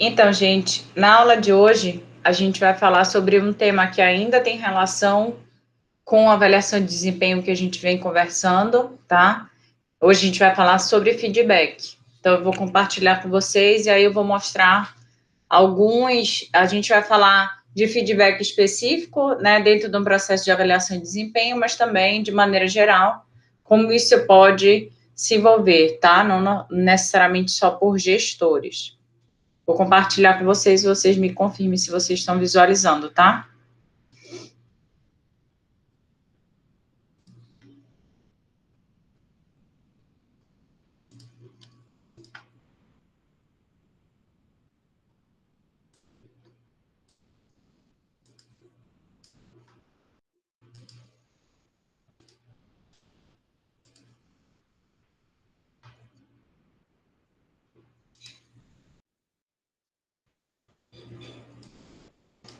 Então, gente, na aula de hoje, a gente vai falar sobre um tema que ainda tem relação com a avaliação de desempenho que a gente vem conversando, tá? Hoje a gente vai falar sobre feedback. Então, eu vou compartilhar com vocês e aí eu vou mostrar alguns. A gente vai falar de feedback específico, né, dentro de um processo de avaliação de desempenho, mas também, de maneira geral, como isso pode se envolver, tá? Não necessariamente só por gestores. Vou compartilhar com vocês e vocês me confirmem se vocês estão visualizando, tá?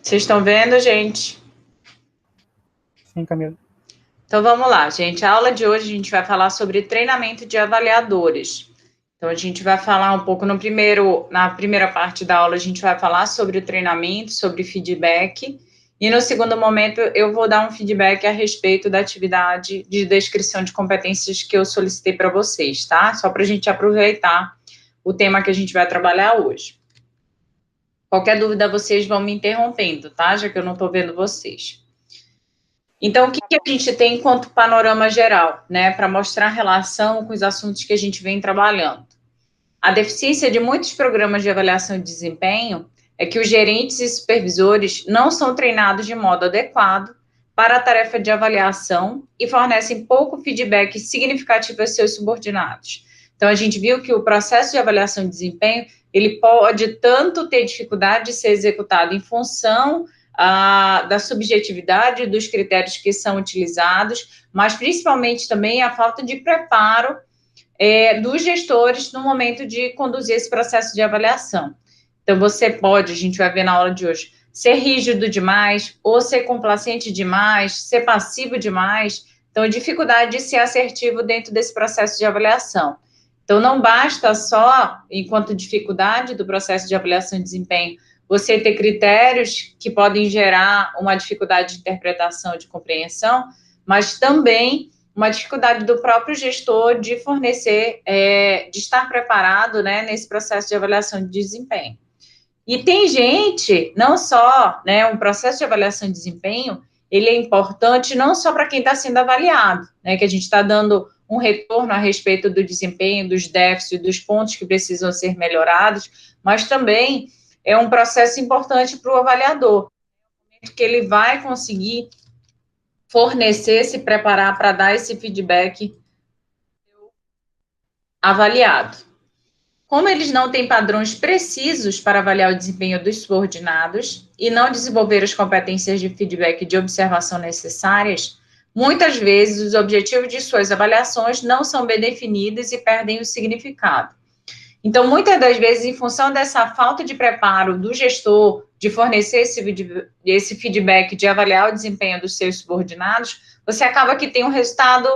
Vocês estão vendo, gente? Sim, Camila. Então, vamos lá, gente. A aula de hoje a gente vai falar sobre treinamento de avaliadores. Então, a gente vai falar um pouco na primeira parte da aula, a gente vai falar sobre o treinamento, sobre feedback. E no segundo momento, eu vou dar um feedback a respeito da atividade de descrição de competências que eu solicitei para vocês, tá? Só para a gente aproveitar o tema que a gente vai trabalhar hoje. Qualquer dúvida, vocês vão me interrompendo, tá? Já que eu não estou vendo vocês. Então, o que a gente tem enquanto panorama geral, né? Para mostrar a relação com os assuntos que a gente vem trabalhando. A deficiência de muitos programas de avaliação de desempenho é que os gerentes e supervisores não são treinados de modo adequado para a tarefa de avaliação e fornecem pouco feedback significativo aos seus subordinados. Então, a gente viu que o processo de avaliação de desempenho, ele pode tanto ter dificuldade de ser executado em função da subjetividade dos critérios que são utilizados, mas principalmente também a falta de preparo dos gestores no momento de conduzir esse processo de avaliação. Então, você pode, a gente vai ver na aula de hoje, ser rígido demais, ou ser complacente demais, ser passivo demais. Então, dificuldade de ser assertivo dentro desse processo de avaliação. Então, não basta só, enquanto dificuldade do processo de avaliação de desempenho, você ter critérios que podem gerar uma dificuldade de interpretação e de compreensão, mas também uma dificuldade do próprio gestor de fornecer, de estar preparado, né, nesse processo de avaliação de desempenho. E tem gente, não só, né, um processo de avaliação de desempenho, ele é importante não só para quem está sendo avaliado, né, que a gente está dando um retorno a respeito do desempenho, dos déficits, dos pontos que precisam ser melhorados, mas também é um processo importante para o avaliador, que ele vai conseguir fornecer, se preparar para dar esse feedback avaliado. Como eles não têm padrões precisos para avaliar o desempenho dos subordinados e não desenvolver as competências de feedback e de observação necessárias, muitas vezes os objetivos de suas avaliações não são bem definidos e perdem o significado. Então, muitas das vezes, em função dessa falta de preparo do gestor de fornecer esse feedback, de avaliar o desempenho dos seus subordinados, você acaba que tem um resultado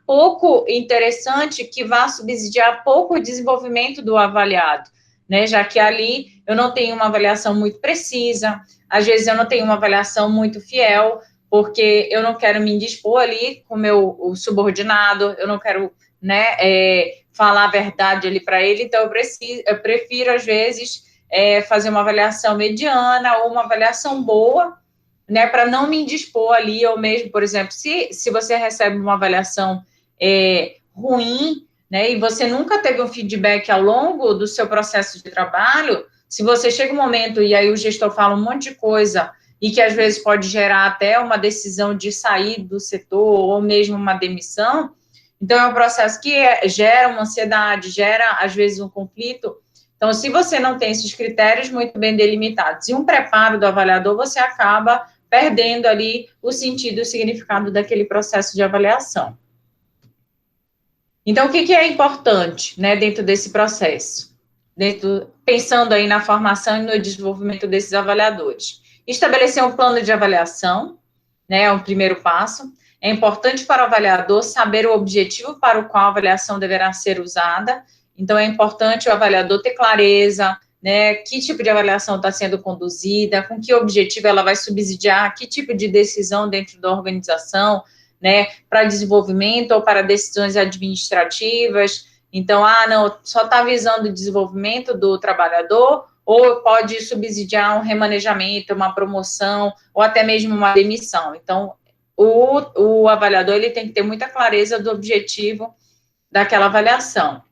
pouco interessante que vai subsidiar pouco o desenvolvimento do avaliado, né? Já que ali eu não tenho uma avaliação muito precisa, às vezes eu não tenho uma avaliação muito fiel, porque eu não quero me indispor ali com o subordinado, eu não quero, né, falar a verdade ali para ele, então eu prefiro, às vezes, fazer uma avaliação mediana ou uma avaliação boa, né, para não me indispor ali, ou mesmo, por exemplo, se você recebe uma avaliação ruim, né, e você nunca teve um feedback ao longo do seu processo de trabalho, se você chega um momento e aí o gestor fala um monte de coisa e que às vezes pode gerar até uma decisão de sair do setor ou mesmo uma demissão, então é um processo que gera uma ansiedade, gera às vezes um conflito. Então, se você não tem esses critérios muito bem delimitados e um preparo do avaliador, você acaba perdendo ali o sentido e o significado daquele processo de avaliação. Então, o que é importante, né, dentro desse processo? Pensando aí na formação e no desenvolvimento desses avaliadores. Estabelecer um plano de avaliação, né, é um primeiro passo. É importante para o avaliador saber o objetivo para o qual a avaliação deverá ser usada. Então, é importante o avaliador ter clareza, né, que tipo de avaliação está sendo conduzida, com que objetivo ela vai subsidiar, que tipo de decisão dentro da organização, né, para desenvolvimento ou para decisões administrativas. Então, não, só está visando o desenvolvimento do trabalhador, ou pode subsidiar um remanejamento, uma promoção, ou até mesmo uma demissão. Então, o avaliador ele tem que ter muita clareza do objetivo daquela avaliação.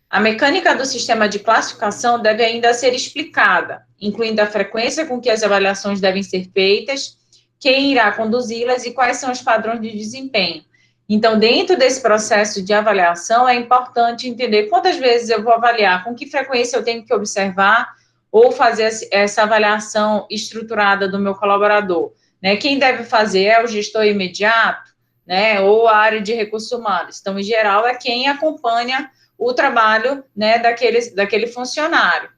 A mecânica do sistema de classificação deve ainda ser explicada, incluindo a frequência com que as avaliações devem ser feitas, quem irá conduzi-las e quais são os padrões de desempenho. Então, dentro desse processo de avaliação, é importante entender quantas vezes eu vou avaliar, com que frequência eu tenho que observar ou fazer essa avaliação estruturada do meu colaborador. Né? Quem deve fazer é o gestor imediato, né? Ou a área de recursos humanos. Então, em geral, é quem acompanha o trabalho, né, daquele funcionário.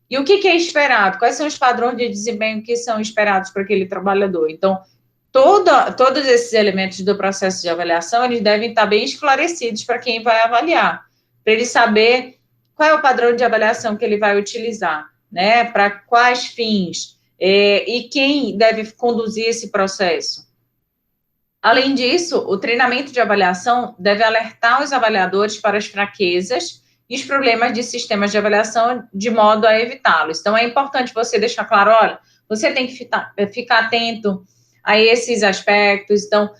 E o que é esperado? Quais são os padrões de desempenho que são esperados para aquele trabalhador? Então, todos esses elementos do processo de avaliação, eles devem estar bem esclarecidos para quem vai avaliar, para ele saber qual é o padrão de avaliação que ele vai utilizar, né, para quais fins, e quem deve conduzir esse processo. Além disso, o treinamento de avaliação deve alertar os avaliadores para as fraquezas e os problemas de sistemas de avaliação de modo a evitá-los. Então, é importante você deixar claro, olha, você tem que ficar atento a esses aspectos, então,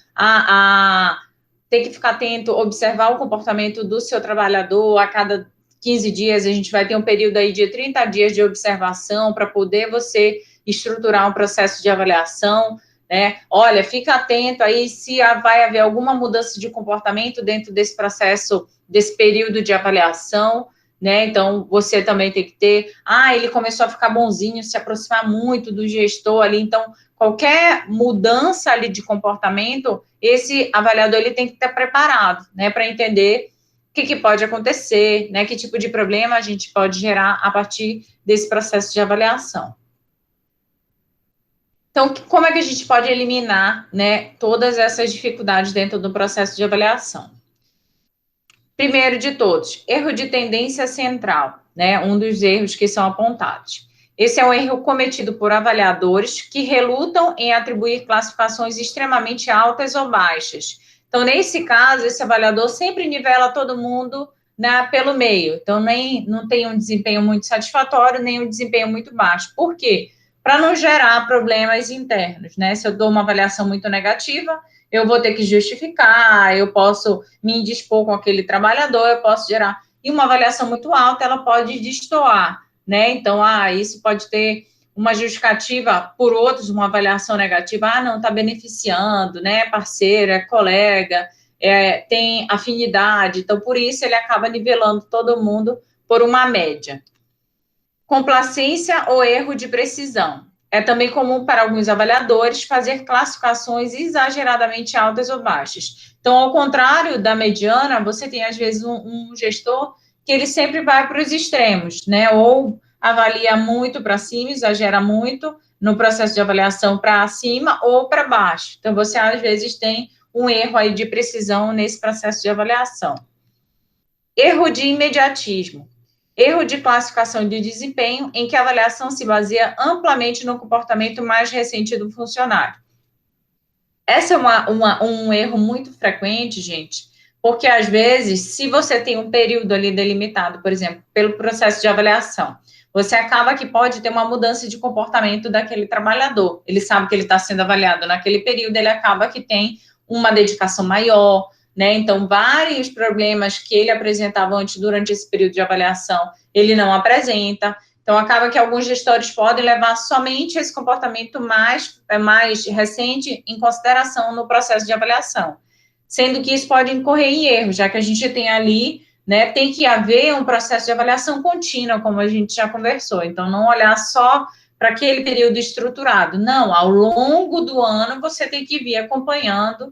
tem que ficar atento, observar o comportamento do seu trabalhador a cada 15 dias, a gente vai ter um período aí de 30 dias de observação para poder você estruturar um processo de avaliação, né? Olha, fica atento aí se vai haver alguma mudança de comportamento dentro desse processo, desse período de avaliação, né? Então, você também tem que ter, ele começou a ficar bonzinho, se aproximar muito do gestor ali, então, qualquer mudança ali de comportamento, esse avaliador, ele tem que estar preparado, né, para entender o que pode acontecer, né, que tipo de problema a gente pode gerar a partir desse processo de avaliação. Então, como é que a gente pode eliminar, né, todas essas dificuldades dentro do processo de avaliação? Primeiro de todos, erro de tendência central, né, um dos erros que são apontados. Esse é um erro cometido por avaliadores que relutam em atribuir classificações extremamente altas ou baixas. Então, nesse caso, esse avaliador sempre nivela todo mundo, né, pelo meio. Então, não tem um desempenho muito satisfatório, nem um desempenho muito baixo. Por quê? Para não gerar problemas internos, né? Se eu dou uma avaliação muito negativa, eu vou ter que justificar, eu posso me indispor com aquele trabalhador, eu posso gerar... E uma avaliação muito alta, ela pode destoar, né? Então, isso pode ter uma justificativa por outros, uma avaliação negativa, não, está beneficiando, né? Parceiro, é colega, tem afinidade, então, por isso, ele acaba nivelando todo mundo por uma média. Complacência ou erro de precisão. É também comum para alguns avaliadores fazer classificações exageradamente altas ou baixas. Então, ao contrário da mediana, você tem, às vezes, um gestor que ele sempre vai para os extremos, né? Ou avalia muito para cima, exagera muito no processo de avaliação para cima ou para baixo. Então, você, às vezes, tem um erro aí de precisão nesse processo de avaliação. Erro de imediatismo. Erro de classificação de desempenho, em que a avaliação se baseia amplamente no comportamento mais recente do funcionário. Esse é um erro muito frequente, gente, porque, às vezes, se você tem um período ali delimitado, por exemplo, pelo processo de avaliação, você acaba que pode ter uma mudança de comportamento daquele trabalhador. Ele sabe que ele está sendo avaliado naquele período, ele acaba que tem uma dedicação maior, né? Então, vários problemas que ele apresentava antes, durante esse período de avaliação, ele não apresenta. Então, acaba que alguns gestores podem levar somente esse comportamento mais recente em consideração no processo de avaliação, sendo que isso pode incorrer em erro, já que a gente tem ali, né, tem que haver um processo de avaliação contínua, como a gente já conversou. Então, não olhar só para aquele período estruturado. Não, ao longo do ano, você tem que vir acompanhando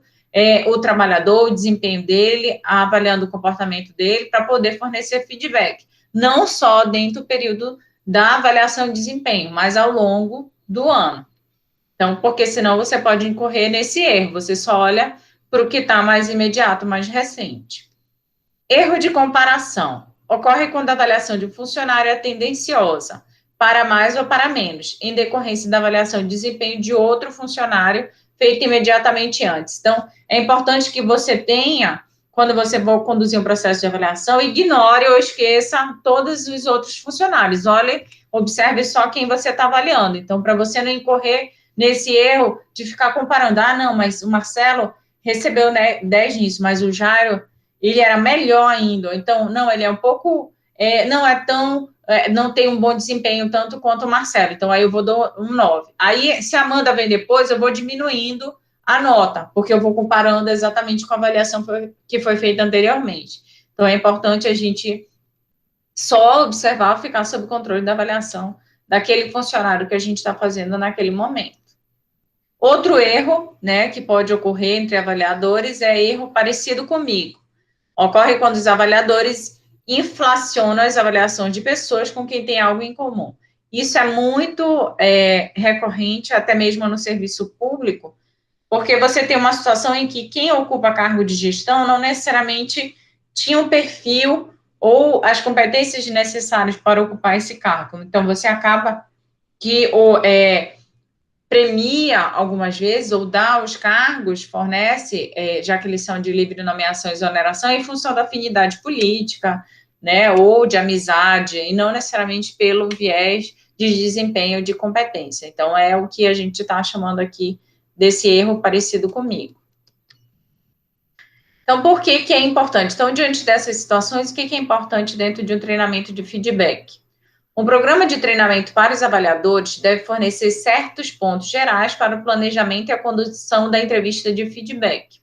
o trabalhador, o desempenho dele, avaliando o comportamento dele, para poder fornecer feedback. Não só dentro do período da avaliação de desempenho, mas ao longo do ano. Então, porque senão você pode incorrer nesse erro, você só olha para o que está mais imediato, mais recente. Erro de comparação. Ocorre quando a avaliação de um funcionário é tendenciosa para mais ou para menos, em decorrência da avaliação de desempenho de outro funcionário feita imediatamente antes. Então, é importante que você tenha, quando você for conduzir um processo de avaliação, ignore ou esqueça todos os outros funcionários. Olhe, observe só quem você está avaliando. Então, para você não incorrer nesse erro de ficar comparando, não, mas o Marcelo recebeu 10 nisso, mas o Jairo, ele era melhor ainda. Então, não, ele é um pouco, não é tão, não tem um bom desempenho tanto quanto o Marcelo. Então, aí eu vou dar um 9. Aí, se a Amanda vem depois, eu vou diminuindo a nota, porque eu vou comparando exatamente com a avaliação que foi feita anteriormente. Então, é importante a gente só observar, ficar sob controle da avaliação daquele funcionário que a gente está fazendo naquele momento. Outro erro, né, que pode ocorrer entre avaliadores é erro parecido comigo. Ocorre quando os avaliadores inflacionam as avaliações de pessoas com quem tem algo em comum. Isso é muito recorrente, até mesmo no serviço público, porque você tem uma situação em que quem ocupa cargo de gestão não necessariamente tinha um perfil ou as competências necessárias para ocupar esse cargo. Então, você acaba que premia algumas vezes, ou dá os cargos, fornece, já que eles são de livre nomeação e exoneração, em função da afinidade política, né, ou de amizade, e não necessariamente pelo viés de desempenho de competência. Então, é o que a gente está chamando aqui desse erro parecido comigo. Então, por que que é importante? Então, diante dessas situações, o que que é importante dentro de um treinamento de feedback? Um programa de treinamento para os avaliadores deve fornecer certos pontos gerais para o planejamento e a condução da entrevista de feedback.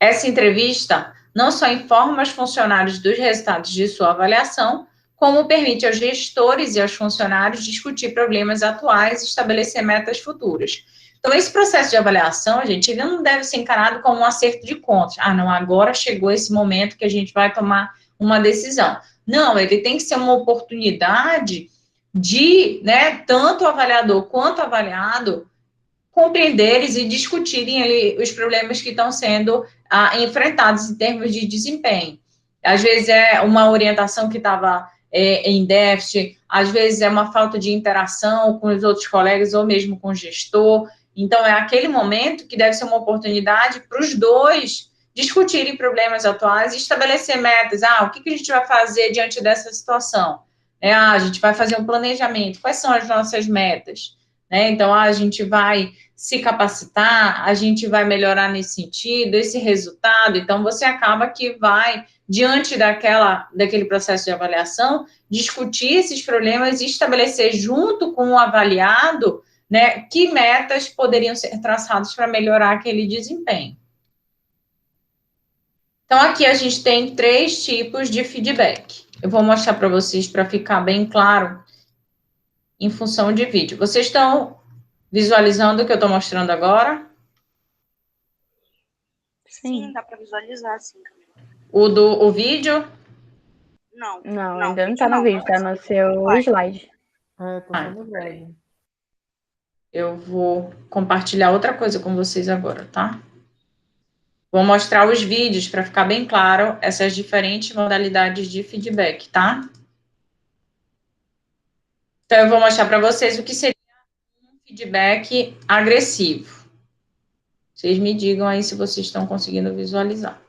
Essa entrevista não só informa os funcionários dos resultados de sua avaliação, como permite aos gestores e aos funcionários discutir problemas atuais e estabelecer metas futuras. Então, esse processo de avaliação, gente, ele não deve ser encarado como um acerto de contas. Não, agora chegou esse momento que a gente vai tomar uma decisão. Não, ele tem que ser uma oportunidade de, né, tanto o avaliador quanto o avaliado compreenderem e discutirem ali os problemas que estão sendo enfrentados em termos de desempenho. Às vezes é uma orientação que estava em déficit, às vezes é uma falta de interação com os outros colegas ou mesmo com o gestor. Então, é aquele momento que deve ser uma oportunidade para os dois discutirem problemas atuais e estabelecer metas. O que a gente vai fazer diante dessa situação? A gente vai fazer um planejamento. Quais são as nossas metas? Então, a gente vai se capacitar, a gente vai melhorar nesse sentido, esse resultado. Então, você acaba que vai, diante daquele processo de avaliação, discutir esses problemas e estabelecer junto com o avaliado, né, que metas poderiam ser traçadas para melhorar aquele desempenho. Então, aqui a gente tem 3 tipos de feedback. Eu vou mostrar para vocês para ficar bem claro em função de vídeo. Vocês estão visualizando o que eu estou mostrando agora? Sim, dá para visualizar, sim. O vídeo? Não, ainda não está no vídeo, está no seu slide. Tá no slide. Eu vou compartilhar outra coisa com vocês agora, tá? Vou mostrar os vídeos para ficar bem claro essas diferentes modalidades de feedback, tá? Então, eu vou mostrar para vocês o que seria um feedback agressivo. Vocês me digam aí se vocês estão conseguindo visualizar.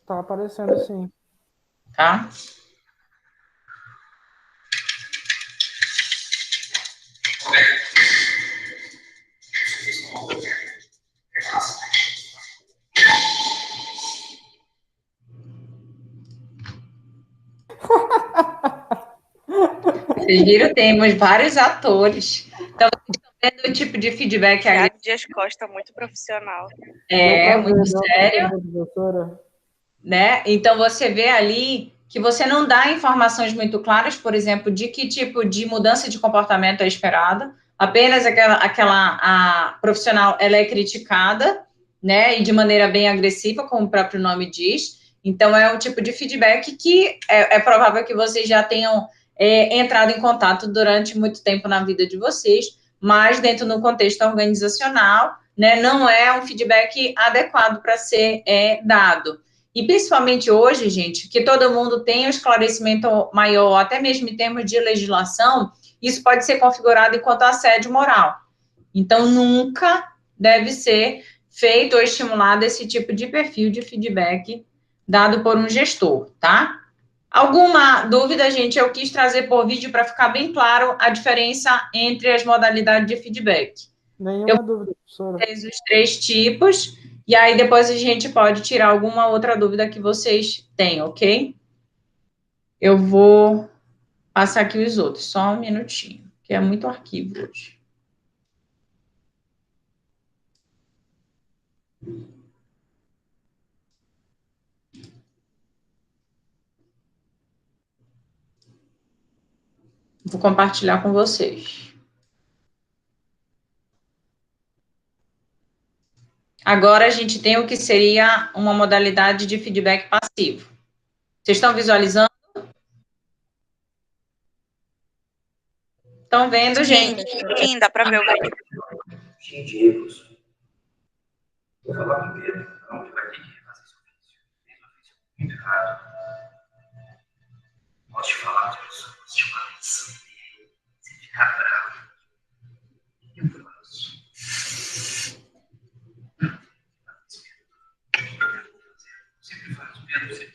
Tá aparecendo sim. Tá? Vocês viram? Temos vários atores. Então, vocês estão vendo o tipo de feedback Thiago Dias Costa, muito profissional. Muito sério. Né? Então, você vê ali que você não dá informações muito claras, por exemplo, de que tipo de mudança de comportamento é esperada, apenas a profissional, ela é criticada, né, e de maneira bem agressiva, como o próprio nome diz. Então, é um tipo de feedback que é provável que vocês já tenham entrado em contato durante muito tempo na vida de vocês, mas dentro do contexto organizacional, né, não é um feedback adequado para ser dado. E principalmente hoje, gente, que todo mundo tem um esclarecimento maior, até mesmo em termos de legislação, isso pode ser configurado enquanto assédio moral. Então, nunca deve ser feito ou estimulado esse tipo de perfil de feedback dado por um gestor, tá? Alguma dúvida, gente? Eu quis trazer por vídeo para ficar bem claro a diferença entre as modalidades de feedback. Nenhuma dúvida, professora. Fiz os 3 tipos, e aí depois a gente pode tirar alguma outra dúvida que vocês tenham, ok? Eu vou passar aqui os outros, só um minutinho, que é muito arquivo hoje. Vou compartilhar com vocês. Agora a gente tem o que seria uma modalidade de feedback passivo. Vocês estão visualizando? Estão vendo, gente? Sim, dá para ver o vídeo. Cheio de erros. Vou falar com o Pedro, então ele vai ter que fazer esse ofício. Esse ofício é muito errado. Posso te falar as pessoas, te chamar a atenção dele, você ficar bravo. Eu faço. Sempre faz o mesmo, sempre.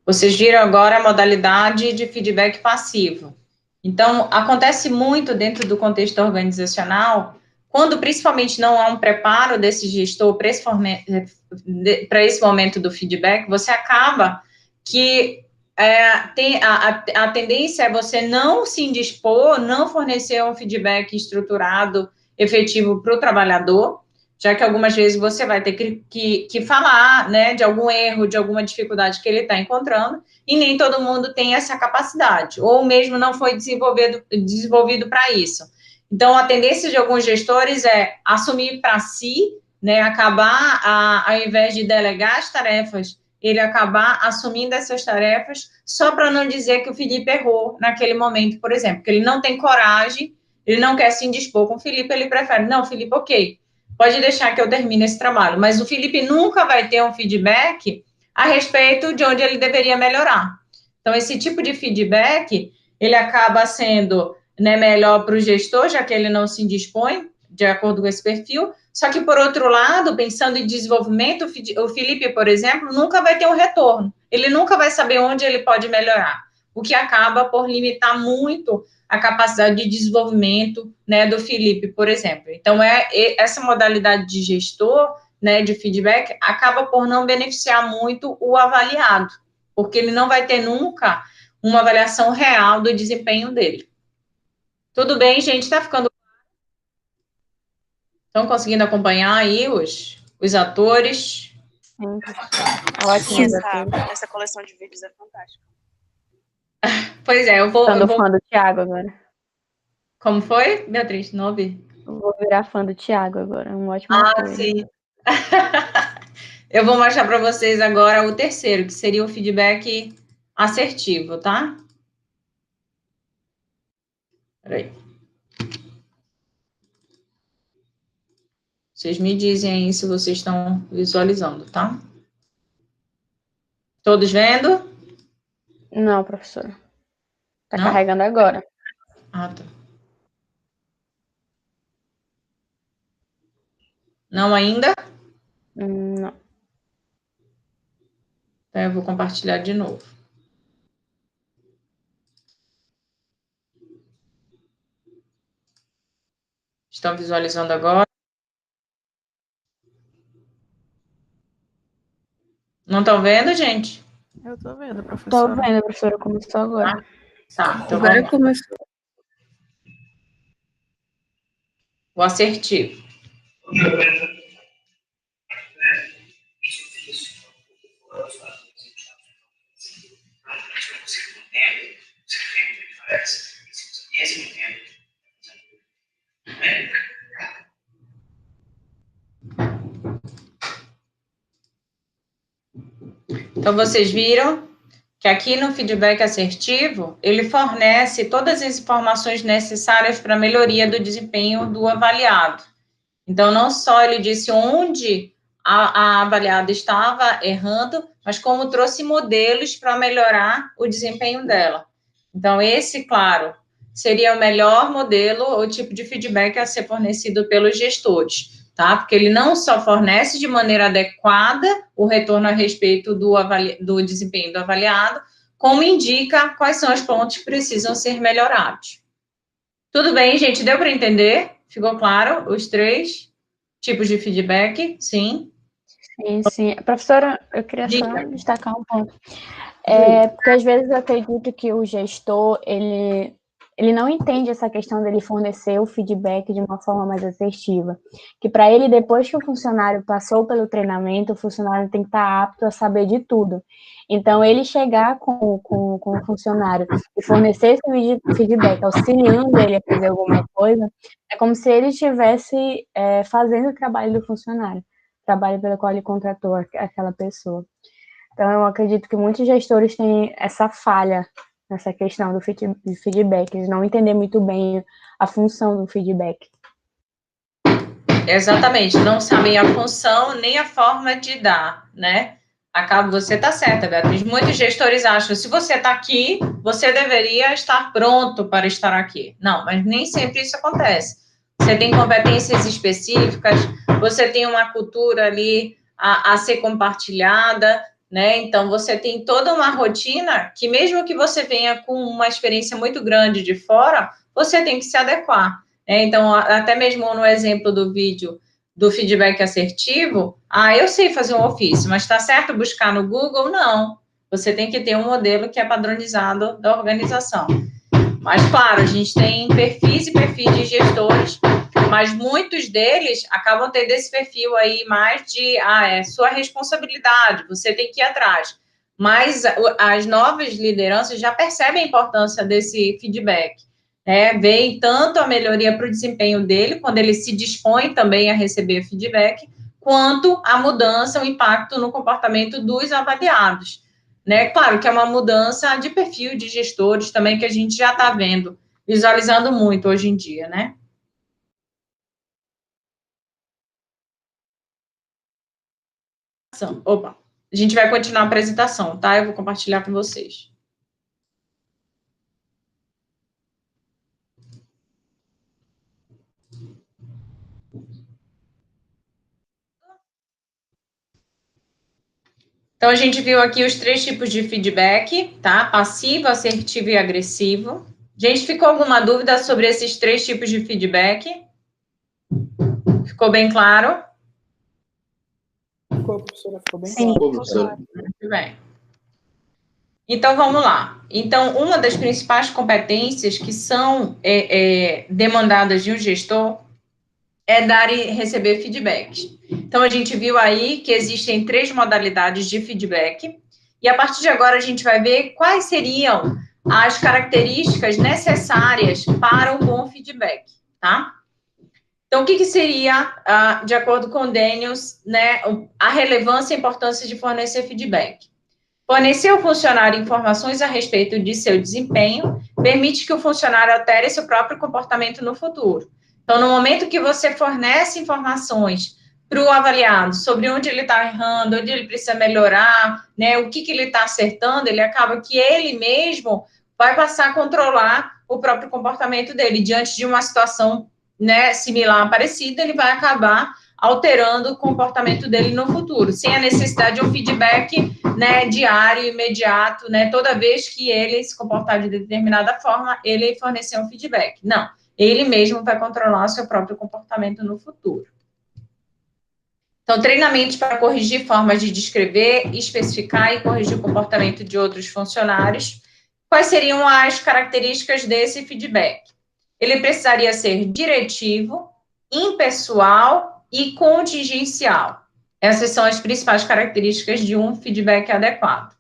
Vocês viram agora a modalidade de feedback passivo. Então, acontece muito dentro do contexto organizacional, quando principalmente não há um preparo desse gestor para esse momento do feedback, você acaba que a tendência é você não se indispor, não fornecer um feedback estruturado, efetivo para o trabalhador, já que algumas vezes você vai ter que falar, né, de algum erro, de alguma dificuldade que ele está encontrando, e nem todo mundo tem essa capacidade, ou mesmo não foi desenvolvido para isso. Então, a tendência de alguns gestores é assumir para si, né, acabar, ao invés de delegar as tarefas, ele acabar assumindo essas tarefas, só para não dizer que o Felipe errou naquele momento, por exemplo, que ele não tem coragem, ele não quer se indispor com o Felipe, ele prefere, não, Felipe, ok, pode deixar que eu termine esse trabalho, mas o Felipe nunca vai ter um feedback a respeito de onde ele deveria melhorar. Então, esse tipo de feedback, ele acaba sendo, né, melhor para o gestor, já que ele não se indispõe, de acordo com esse perfil, só que, por outro lado, pensando em desenvolvimento, o Felipe, por exemplo, nunca vai ter um retorno, ele nunca vai saber onde ele pode melhorar, o que acaba por limitar muito a capacidade de desenvolvimento, né, do Felipe, por exemplo. Então, essa modalidade de gestor, né, de feedback, acaba por não beneficiar muito o avaliado, porque ele não vai ter nunca uma avaliação real do desempenho dele. Tudo bem, gente? Está ficando... Estão conseguindo acompanhar aí os atores? Sim, ótimo. Essa coleção de vídeos é fantástica. Pois é, eu vou... Fã do Thiago agora. Como foi, Beatriz? Não ouvi. Eu vou virar fã do Thiago agora, um ótimo ator. Sim. Eu vou mostrar para vocês agora o terceiro, que seria o feedback assertivo, tá? Peraí. Vocês me dizem aí se vocês estão visualizando, tá? Todos vendo? Não, professora. Tá Não? carregando agora. Ah, tá. Não ainda? Não. Então, eu vou compartilhar de novo. Estão visualizando agora? Não estão vendo, gente? Eu tô vendo, Tô professora. vendo, professora, começou agora. Tá, então Agora vamos lá. começou. O assertivo. Então, vocês viram que aqui no feedback assertivo, ele fornece todas as informações necessárias para a melhoria do desempenho do avaliado. Então, não só ele disse onde a avaliada estava errando, mas como trouxe modelos para melhorar o desempenho dela. Então, esse, claro, seria o melhor modelo ou tipo de feedback a ser fornecido pelos gestores, tá? Porque ele não só fornece de maneira adequada o retorno a respeito do desempenho do avaliado, como indica quais são os pontos que precisam ser melhorados. Tudo bem, gente? Deu para entender? Ficou claro os 3 tipos de feedback? Sim. Sim. Professora, eu queria só Diga. destacar um ponto. Porque às vezes eu acredito que o gestor, ele não entende essa questão dele fornecer o feedback de uma forma mais assertiva. Que para ele, depois que o funcionário passou pelo treinamento, o funcionário tem que estar apto a saber de tudo. Então, ele chegar com o funcionário e fornecer esse feedback, auxiliando ele a fazer alguma coisa, é como se ele estivesse fazendo o trabalho do funcionário, o trabalho pelo qual ele contratou aquela pessoa. Então, eu acredito que muitos gestores têm essa falha nessa questão do feedback, eles não entendem muito bem a função do feedback. Exatamente, não sabem a função nem a forma de dar, né? Você está certa, Beatriz. Muitos gestores acham, se você está aqui, você deveria estar pronto para estar aqui. Não, mas nem sempre isso acontece. Você tem competências específicas, você tem uma cultura ali a ser compartilhada, né? Então, você tem toda uma rotina que, mesmo que você venha com uma experiência muito grande de fora, você tem que se adequar. Então, até mesmo no exemplo do vídeo do feedback assertivo, eu sei fazer um ofício, mas está certo buscar no Google? Não. Você tem que ter um modelo que é padronizado da organização. Mas, claro, a gente tem perfis e perfis de gestores, mas muitos deles acabam tendo esse perfil aí mais de, é sua responsabilidade, você tem que ir atrás. Mas as novas lideranças já percebem a importância desse feedback. Veem tanto a melhoria para o desempenho dele, quando ele se dispõe também a receber feedback, quanto a mudança, o impacto no comportamento dos avaliados. Claro que é uma mudança de perfil de gestores também que a gente já está vendo, visualizando muito hoje em dia, né? Opa, a gente vai continuar a apresentação, tá? Eu vou compartilhar com vocês. Então, a gente viu aqui os 3 tipos de feedback, tá? Passivo, assertivo e agressivo. Gente, ficou alguma dúvida sobre esses 3 tipos de feedback? Ficou bem claro? Ficou, professora, ficou bem Sim. claro. Professora. Muito bem. Então, vamos lá. Então, uma das principais competências que são demandadas de um gestor é dar e receber feedback. Então, a gente viu aí que existem 3 modalidades de feedback, e a partir de agora a gente vai ver quais seriam as características necessárias para um bom feedback, tá? Então, o que seria, de acordo com o Daniels, né, a relevância e importância de fornecer feedback? Fornecer ao funcionário informações a respeito de seu desempenho permite que o funcionário altere seu próprio comportamento no futuro. Então, no momento que você fornece informações para o avaliado sobre onde ele está errando, onde ele precisa melhorar, né, o que ele está acertando, ele acaba que ele mesmo vai passar a controlar o próprio comportamento dele. Diante de uma situação, né, similar, parecida, ele vai acabar alterando o comportamento dele no futuro, sem a necessidade de um feedback, né, diário, imediato, né, toda vez que ele se comportar de determinada forma, ele fornecer um feedback. Não, ele mesmo vai controlar o seu próprio comportamento no futuro. Então, treinamentos para corrigir formas de descrever, especificar e corrigir o comportamento de outros funcionários. Quais seriam as características desse feedback? Ele precisaria ser diretivo, impessoal e contingencial. Essas são as principais características de um feedback adequado. O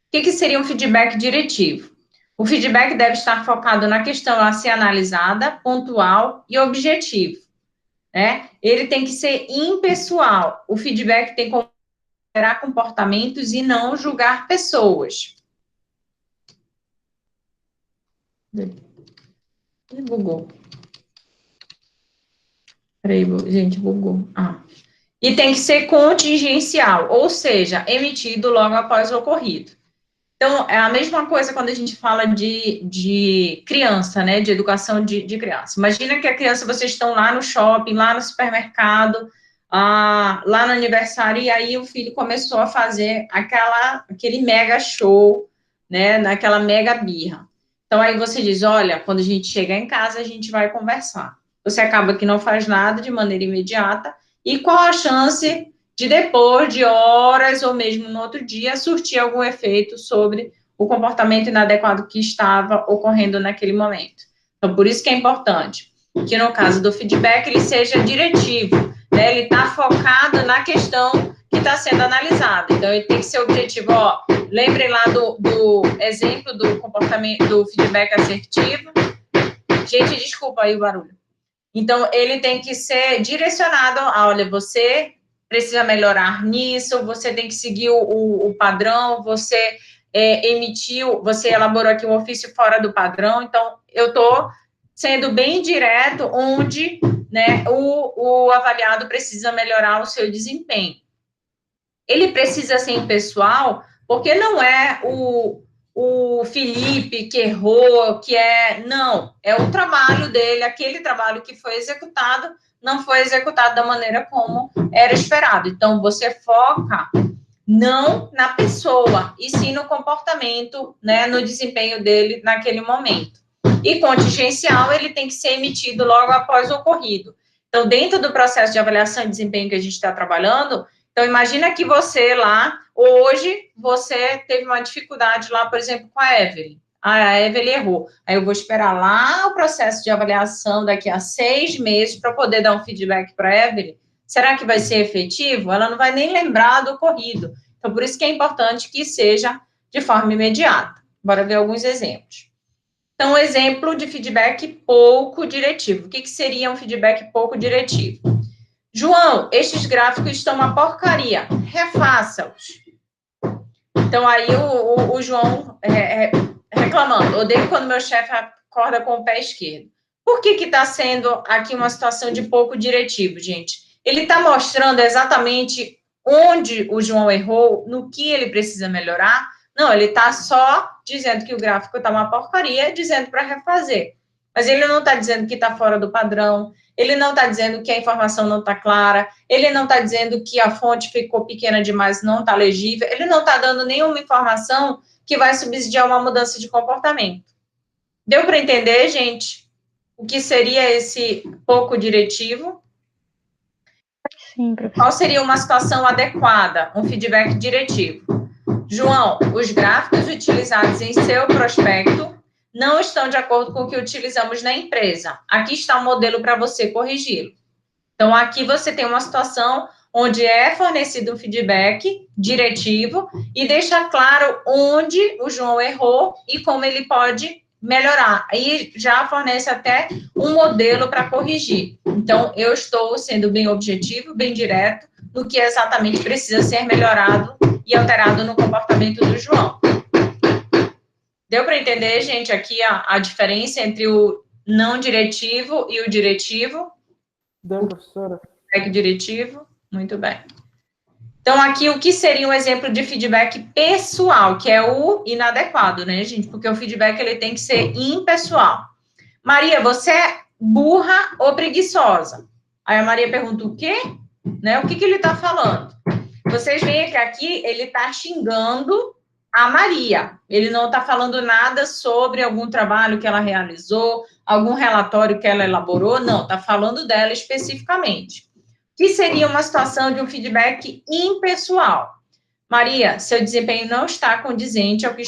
que seria um feedback diretivo? O feedback deve estar focado na questão a ser analisada, pontual e objetivo, né? Ele tem que ser impessoal. O feedback tem que considerar comportamentos e não julgar pessoas. Bugou. Peraí, gente, bugou. E tem que ser contingencial, ou seja, emitido logo após o ocorrido. Então, é a mesma coisa quando a gente fala de criança, né? De educação de criança. Imagina que a criança, vocês estão lá no shopping, lá no supermercado, lá no aniversário, e aí o filho começou a fazer aquele mega show, né? Naquela mega birra. Então, aí você diz, olha, quando a gente chegar em casa, a gente vai conversar. Você acaba que não faz nada de maneira imediata, e qual a chance de depois de horas ou mesmo no outro dia surtir algum efeito sobre o comportamento inadequado que estava ocorrendo naquele momento. Então, por isso que é importante que no caso do feedback ele seja diretivo, né? Ele está focado na questão que está sendo analisada. Então, ele tem que ser objetivo. Lembrem lá do exemplo do comportamento do feedback assertivo. Gente, desculpa aí o barulho. Então, ele tem que ser direcionado olha, você precisa melhorar nisso, você tem que seguir o padrão, você você elaborou aqui um ofício fora do padrão, então, eu estou sendo bem direto onde, né, o avaliado precisa melhorar o seu desempenho. Ele precisa ser impessoal, porque não é o Felipe que errou, não, é o trabalho dele, aquele trabalho que foi executado, não foi executado da maneira como era esperado. Então, você foca não na pessoa, e sim no comportamento, né, no desempenho dele naquele momento. E contingencial, ele tem que ser emitido logo após o ocorrido. Então, dentro do processo de avaliação de desempenho que a gente está trabalhando, então, imagina que você lá, hoje, você teve uma dificuldade lá, por exemplo, com a Evelyn. A Evelyn errou. Aí eu vou esperar lá o processo de avaliação daqui a 6 meses para poder dar um feedback para a Evelyn. Será que vai ser efetivo? Ela não vai nem lembrar do ocorrido. Então, por isso que é importante que seja de forma imediata. Bora ver alguns exemplos. Então, exemplo de feedback pouco diretivo. O que seria um feedback pouco diretivo? João, estes gráficos estão uma porcaria. Refaça-os. Então, aí o João reclamando. Odeio quando meu chefe acorda com o pé esquerdo. Por que está sendo aqui uma situação de pouco diretivo, gente? Ele está mostrando exatamente onde o João errou, no que ele precisa melhorar? Não, ele está só dizendo que o gráfico está uma porcaria, dizendo para refazer. Mas ele não está dizendo que está fora do padrão, ele não está dizendo que a informação não está clara, ele não está dizendo que a fonte ficou pequena demais, não está legível, ele não está dando nenhuma informação que vai subsidiar uma mudança de comportamento. Deu para entender, gente, o que seria esse pouco diretivo? Sim, professor. Qual seria uma situação adequada, um feedback diretivo? João, os gráficos utilizados em seu prospecto não estão de acordo com o que utilizamos na empresa. Aqui está o modelo para você corrigi-lo. Então, aqui você tem uma situação onde é fornecido um feedback diretivo e deixa claro onde o João errou e como ele pode melhorar. Aí já fornece até um modelo para corrigir. Então, eu estou sendo bem objetivo, bem direto, no que exatamente precisa ser melhorado e alterado no comportamento do João. Deu para entender, gente, aqui a diferença entre o não diretivo e o diretivo? Deu, professora. Feedback diretivo? Muito bem. Então, aqui, o que seria um exemplo de feedback pessoal, que é o inadequado, né, gente? Porque o feedback, ele tem que ser impessoal. Maria, você é burra ou preguiçosa? Aí a Maria pergunta, o quê? Né? O que ele está falando? Vocês veem que aqui ele está xingando a Maria. Ele não está falando nada sobre algum trabalho que ela realizou, algum relatório que ela elaborou, não, está falando dela especificamente. Que seria uma situação de um feedback impessoal. Maria, seu desempenho não está condizente ao que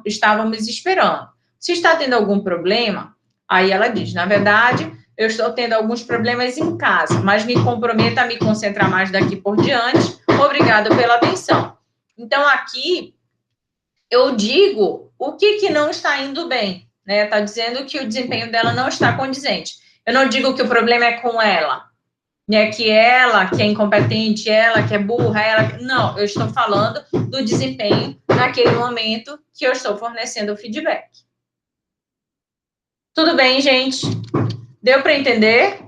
estávamos esperando. Se está tendo algum problema, aí ela diz, na verdade, eu estou tendo alguns problemas em casa, mas me comprometo a me concentrar mais daqui por diante. Obrigada pela atenção. Então, aqui, eu digo o que não está indo bem, né? Está dizendo que o desempenho dela não está condizente. Eu não digo que o problema é com ela, né? Que ela que é incompetente, ela que é burra, Não, eu estou falando do desempenho naquele momento que eu estou fornecendo o feedback. Tudo bem, gente? Deu para entender?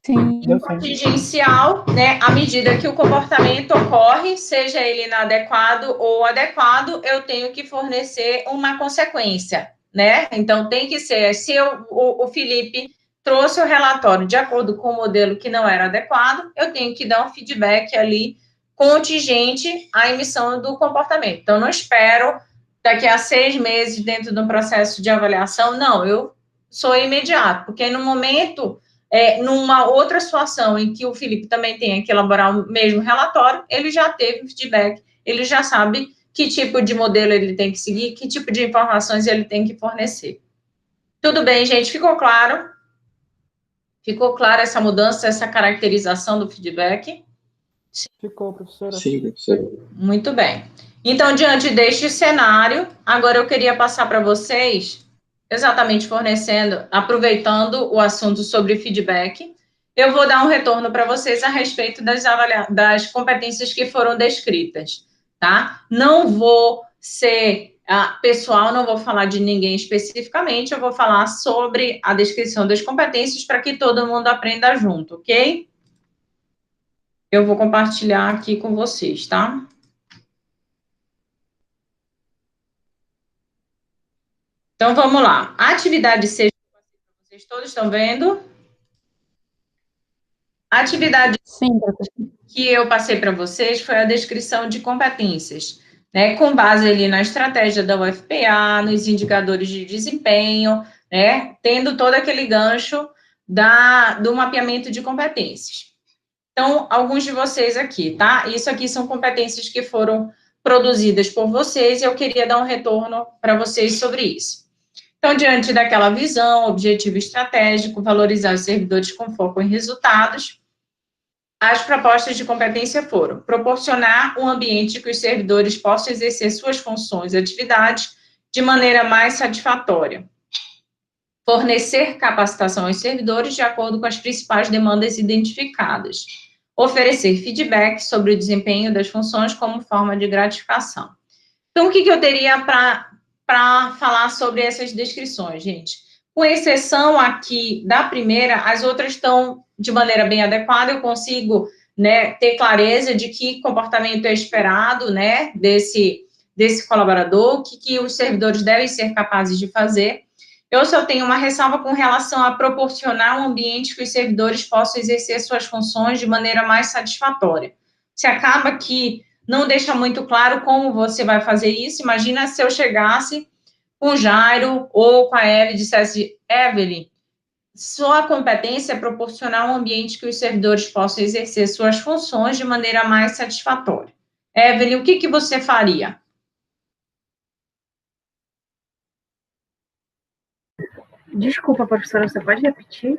Sim. Deu sim. Contingencial, né? À medida que o comportamento ocorre, seja ele inadequado ou adequado, eu tenho que fornecer uma consequência, né? Então, tem que ser, se o Felipe trouxe o relatório de acordo com o modelo que não era adequado, eu tenho que dar um feedback ali contingente à emissão do comportamento. Então, não espero daqui a 6 meses dentro de um processo de avaliação, não, eu sou imediato, porque no momento, numa outra situação em que o Felipe também tenha que elaborar o mesmo relatório, ele já teve feedback, ele já sabe que tipo de modelo ele tem que seguir, que tipo de informações ele tem que fornecer. Tudo bem, gente? Ficou claro? Ficou clara essa mudança, essa caracterização do feedback? Ficou, professora. Sim, professor. Muito bem. Então, diante deste cenário, agora eu queria passar para vocês, exatamente fornecendo, aproveitando o assunto sobre feedback, eu vou dar um retorno para vocês a respeito das competências que foram descritas, tá? Não vou ser pessoal, não vou falar de ninguém especificamente, eu vou falar sobre a descrição das competências para que todo mundo aprenda junto, ok? Eu vou compartilhar aqui com vocês, tá? Então, vamos lá. A atividade 6, vocês todos estão vendo? A atividade Sim, professor. que eu passei para vocês foi a descrição de competências, né? Com base ali na estratégia da UFPA, nos indicadores de desempenho, né? Tendo todo aquele gancho do mapeamento de competências. Então, alguns de vocês aqui, tá? Isso aqui são competências que foram produzidas por vocês e eu queria dar um retorno para vocês sobre isso. Então, diante daquela visão, objetivo estratégico, valorizar os servidores com foco em resultados, as propostas de competência foram proporcionar um ambiente que os servidores possam exercer suas funções e atividades de maneira mais satisfatória, fornecer capacitação aos servidores de acordo com as principais demandas identificadas, oferecer feedback sobre o desempenho das funções como forma de gratificação. Então, o que eu teria para falar sobre essas descrições, gente? Com exceção aqui da primeira, as outras estão de maneira bem adequada, eu consigo, né, ter clareza de que comportamento é esperado, né, desse colaborador, o que os servidores devem ser capazes de fazer. Eu só tenho uma ressalva com relação a proporcionar um ambiente que os servidores possam exercer suas funções de maneira mais satisfatória. Se acaba que não deixa muito claro como você vai fazer isso. Imagina se eu chegasse com o Jairo ou com a Evelyn e dissesse, Evelyn, sua competência é proporcionar um ambiente que os servidores possam exercer suas funções de maneira mais satisfatória. Evelyn, o que você faria? Desculpa, professora, você pode repetir?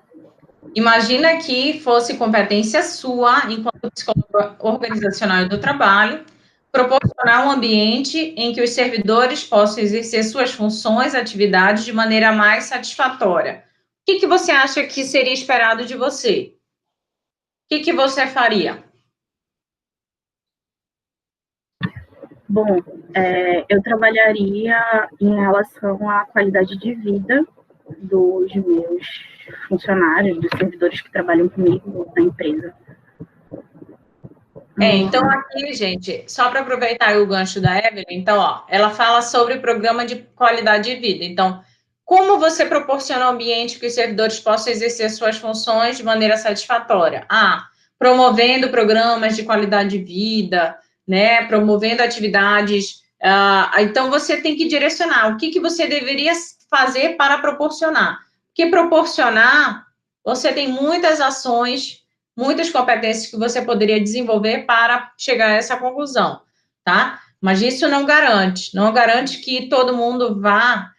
Imagina que fosse competência sua, enquanto psicóloga organizacional do trabalho, proporcionar um ambiente em que os servidores possam exercer suas funções, atividades de maneira mais satisfatória. O que você acha que seria esperado de você? O que você faria? Bom, eu trabalharia em relação à qualidade de vida dos meus funcionários, dos servidores que trabalham comigo na empresa. Então aqui, gente, só para aproveitar o gancho da Evelyn, então, ó, ela fala sobre o programa de qualidade de vida. Então, como você proporciona um ambiente que os servidores possam exercer suas funções de maneira satisfatória? Promovendo programas de qualidade de vida, né? Promovendo atividades. Então, você tem que direcionar o que você deveria fazer para proporcionar. Porque proporcionar, você tem muitas ações, muitas competências que você poderia desenvolver para chegar a essa conclusão, tá? Mas isso não garante que todo mundo vá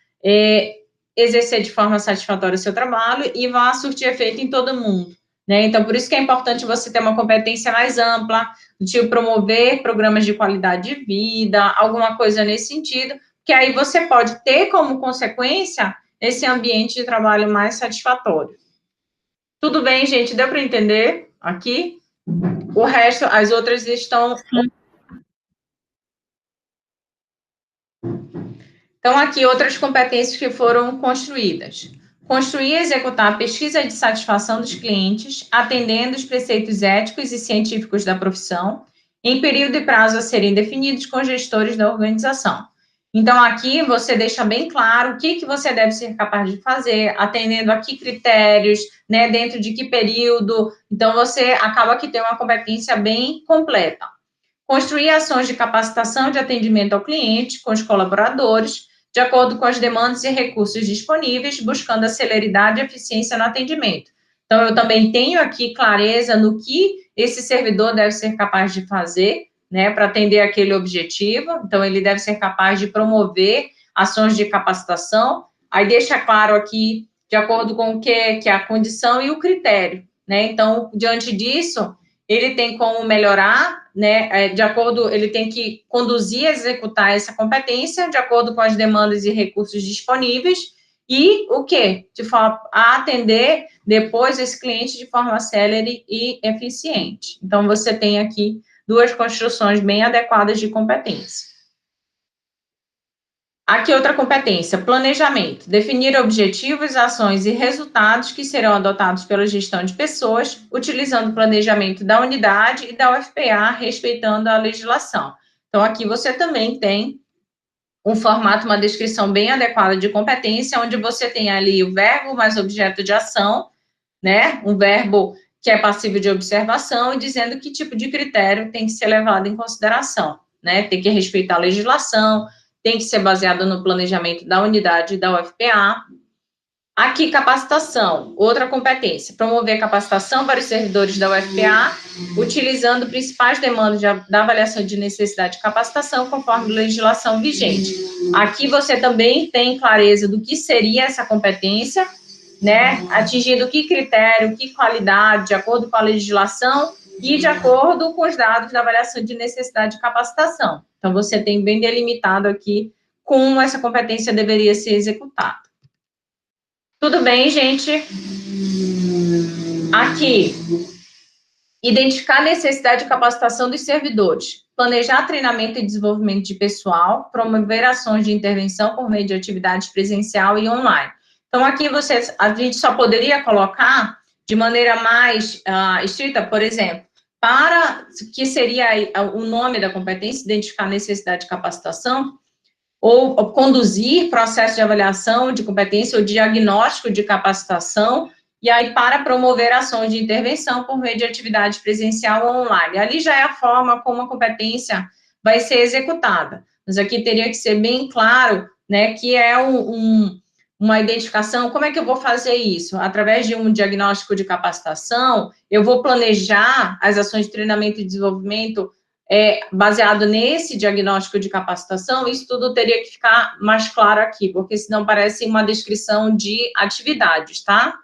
exercer de forma satisfatória o seu trabalho e vá surtir efeito em todo mundo, né? Então, por isso que é importante você ter uma competência mais ampla, de promover programas de qualidade de vida, alguma coisa nesse sentido, que aí você pode ter como consequência esse ambiente de trabalho mais satisfatório. Tudo bem, gente? Deu para entender aqui? O resto, as outras estão... Então, aqui outras competências que foram construídas. Construir e executar a pesquisa de satisfação dos clientes, atendendo os preceitos éticos e científicos da profissão, em período e prazo a serem definidos com gestores da organização. Então, aqui você deixa bem claro o que você deve ser capaz de fazer, atendendo a que critérios, né, dentro de que período. Então, você acaba que tem uma competência bem completa. Construir ações de capacitação de atendimento ao cliente com os colaboradores, de acordo com as demandas e recursos disponíveis, buscando a celeridade e eficiência no atendimento. Então, eu também tenho aqui clareza no que esse servidor deve ser capaz de fazer, né, para atender aquele objetivo. Então, ele deve ser capaz de promover ações de capacitação. Aí, deixa claro aqui, de acordo com o que é a condição e o critério, né? Então, diante disso, ele tem como melhorar, né, ele tem que conduzir e executar essa competência de acordo com as demandas e recursos disponíveis e o quê? De forma a atender depois esse cliente de forma célere e eficiente. Então, você tem aqui duas construções bem adequadas de competência. Aqui outra competência, planejamento. Definir objetivos, ações e resultados que serão adotados pela gestão de pessoas, utilizando o planejamento da unidade e da UFPA, respeitando a legislação. Então, aqui você também tem um formato, uma descrição bem adequada de competência, onde você tem ali o verbo mais objeto de ação, né? Um verbo que é passível de observação, e dizendo que tipo de critério tem que ser levado em consideração, né? Tem que respeitar a legislação, tem que ser baseado no planejamento da unidade da UFPA. Aqui, capacitação, outra competência, promover capacitação para os servidores da UFPA, utilizando principais demandas da avaliação de necessidade de capacitação, conforme a legislação vigente. Aqui você também tem clareza do que seria essa competência, né, atingindo que critério, que qualidade, de acordo com a legislação e de acordo com os dados da avaliação de necessidade de capacitação. Então, você tem bem delimitado aqui como essa competência deveria ser executada. Tudo bem, gente? Aqui, identificar a necessidade de capacitação dos servidores, planejar treinamento e desenvolvimento de pessoal, promover ações de intervenção por meio de atividades presencial e online. Então, aqui a gente só poderia colocar de maneira mais estrita, por exemplo, para que seria o nome da competência, identificar a necessidade de capacitação, ou conduzir processo de avaliação de competência ou diagnóstico de capacitação, e aí para promover ações de intervenção por meio de atividade presencial ou online. Ali já é a forma como a competência vai ser executada. Mas aqui teria que ser bem claro, né, que é uma identificação. Como é que eu vou fazer isso? Através de um diagnóstico de capacitação, eu vou planejar as ações de treinamento e desenvolvimento baseado nesse diagnóstico de capacitação. Isso tudo teria que ficar mais claro aqui, porque senão parece uma descrição de atividades, tá?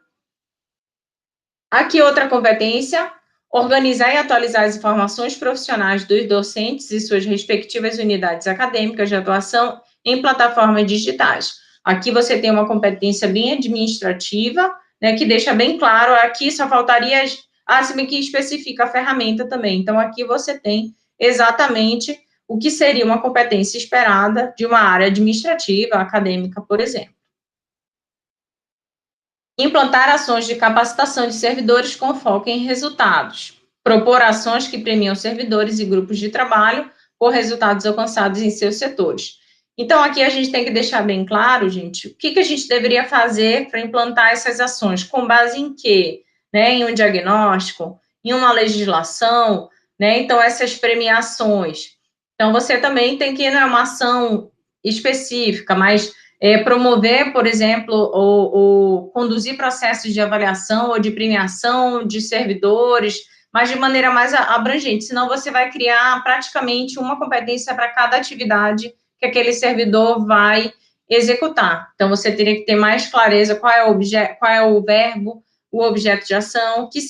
Aqui outra competência, organizar e atualizar as informações profissionais dos docentes e suas respectivas unidades acadêmicas de atuação em plataformas digitais. Aqui você tem uma competência bem administrativa, né, que deixa bem claro, aqui só faltaria, se bem que especifica a ferramenta também. Então, aqui você tem exatamente o que seria uma competência esperada de uma área administrativa, acadêmica, por exemplo. Implantar ações de capacitação de servidores com foco em resultados. Propor ações que premiam servidores e grupos de trabalho por resultados alcançados em seus setores. Então, aqui a gente tem que deixar bem claro, gente, o que a gente deveria fazer para implantar essas ações, com base em quê? Né, em um diagnóstico, em uma legislação, né? Então, essas premiações. Então, você também tem que ir numa ação específica, mas promover, por exemplo, ou conduzir processos de avaliação ou de premiação de servidores, mas de maneira mais abrangente, senão você vai criar praticamente uma competência para cada atividade que aquele servidor vai executar. Então, você teria que ter mais clareza qual é o verbo, o objeto de ação, que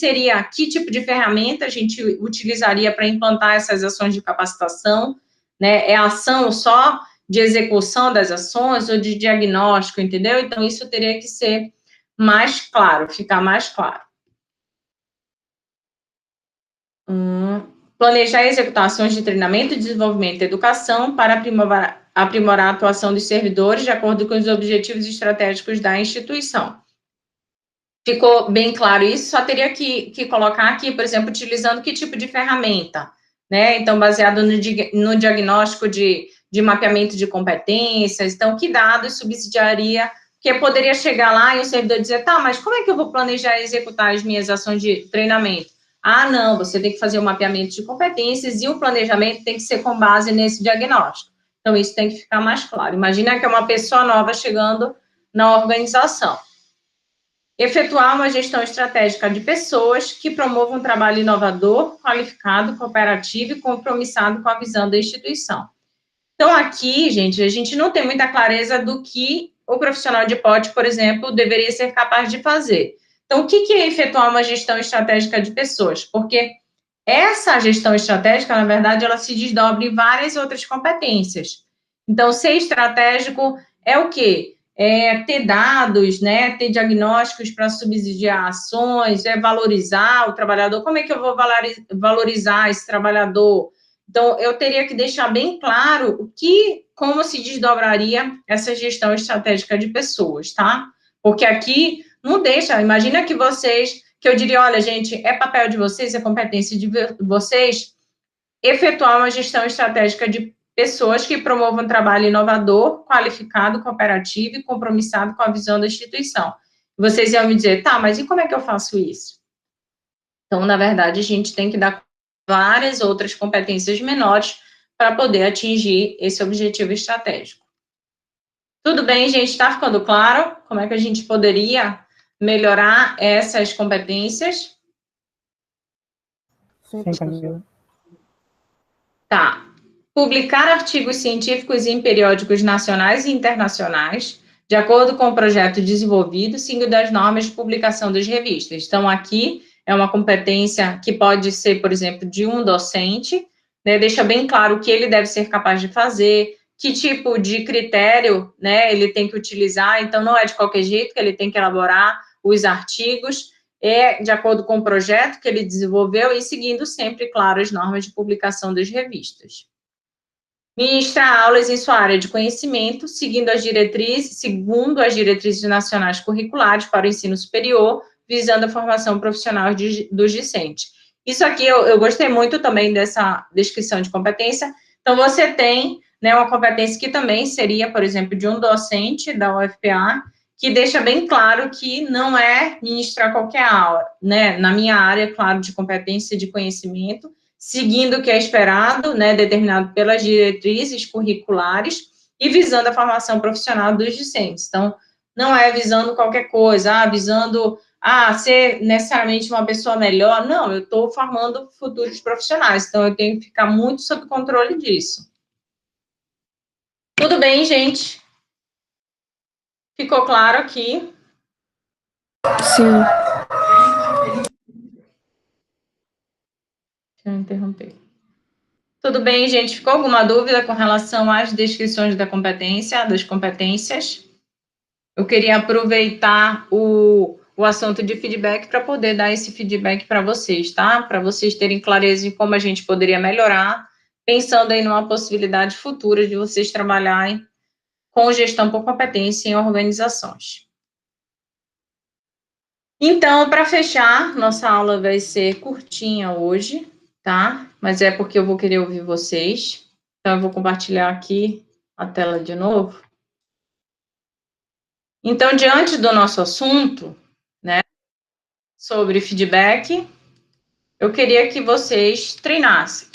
tipo de ferramenta a gente utilizaria para implantar essas ações de capacitação, né? É a ação só de execução das ações ou de diagnóstico, entendeu? Então, isso teria que ser mais claro, ficar mais claro. Planejar e executar ações de treinamento, desenvolvimento e educação para aprimorar a atuação dos servidores de acordo com os objetivos estratégicos da instituição. Ficou bem claro isso? Só teria que colocar aqui, por exemplo, utilizando que tipo de ferramenta, né? Então, baseado no diagnóstico de mapeamento de competências, então, que dados subsidiaria, que poderia chegar lá e o servidor dizer, tá, mas como é que eu vou planejar e executar as minhas ações de treinamento? Ah, não, você tem que fazer um mapeamento de competências e o planejamento tem que ser com base nesse diagnóstico. Então, isso tem que ficar mais claro. Imagina que é uma pessoa nova chegando na organização. Efetuar uma gestão estratégica de pessoas que promovam um trabalho inovador, qualificado, cooperativo e compromissado com a visão da instituição. Então, aqui, gente, a gente não tem muita clareza do que o profissional de POT, por exemplo, deveria ser capaz de fazer. Então, o que é efetuar uma gestão estratégica de pessoas? Porque essa gestão estratégica, na verdade, ela se desdobra em várias outras competências. Então, ser estratégico é o quê? É ter dados, né? Ter diagnósticos para subsidiar ações, é valorizar o trabalhador. Como é que eu vou valorizar esse trabalhador? Então, eu teria que deixar bem claro como se desdobraria essa gestão estratégica de pessoas, tá? Porque aqui não deixa. Imagina que eu diria, olha, gente, é papel de vocês, é competência de vocês efetuar uma gestão estratégica de pessoas que promovam um trabalho inovador, qualificado, cooperativo e compromissado com a visão da instituição. Vocês iam me dizer, tá, mas e como é que eu faço isso? Então, na verdade, a gente tem que dar várias outras competências menores para poder atingir esse objetivo estratégico. Tudo bem, gente? Está ficando claro como é que a gente poderia melhorar essas competências? Sim, Camila. Tá. Publicar artigos científicos em periódicos nacionais e internacionais, de acordo com o projeto desenvolvido, seguindo as normas de publicação das revistas. Então, aqui é uma competência que pode ser, por exemplo, de um docente, né, deixa bem claro o que ele deve ser capaz de fazer, que tipo de critério, né, ele tem que utilizar, então não é de qualquer jeito que ele tem que elaborar os artigos, é de acordo com o projeto que ele desenvolveu e seguindo sempre, claro, as normas de publicação das revistas. Ministrar aulas em sua área de conhecimento, segundo as diretrizes nacionais curriculares para o ensino superior, visando a formação profissional dos discentes. Isso aqui eu gostei muito também dessa descrição de competência. Então, você tem, né, uma competência que também seria, por exemplo, de um docente da UFPA, que deixa bem claro que não é ministrar qualquer aula, né? Na minha área, claro, de competência e de conhecimento, seguindo o que é esperado, né, determinado pelas diretrizes curriculares e visando a formação profissional dos discentes. Então, não é visando qualquer coisa, visando ser necessariamente uma pessoa melhor. Não, eu estou formando futuros profissionais, então eu tenho que ficar muito sob controle disso. Tudo bem, gente? Ficou claro aqui? Sim. Deixa eu interromper. Tudo bem, gente? Ficou alguma dúvida com relação às descrições das competências? Eu queria aproveitar o assunto de feedback para poder dar esse feedback para vocês, tá? Para vocês terem clareza em como a gente poderia melhorar, pensando aí numa possibilidade futura de vocês trabalharem com gestão por competência em organizações. Então, para fechar, nossa aula vai ser curtinha hoje, tá? Mas é porque eu vou querer ouvir vocês. Então, eu vou compartilhar aqui a tela de novo. Então, diante do nosso assunto, né, sobre feedback, eu queria que vocês treinassem.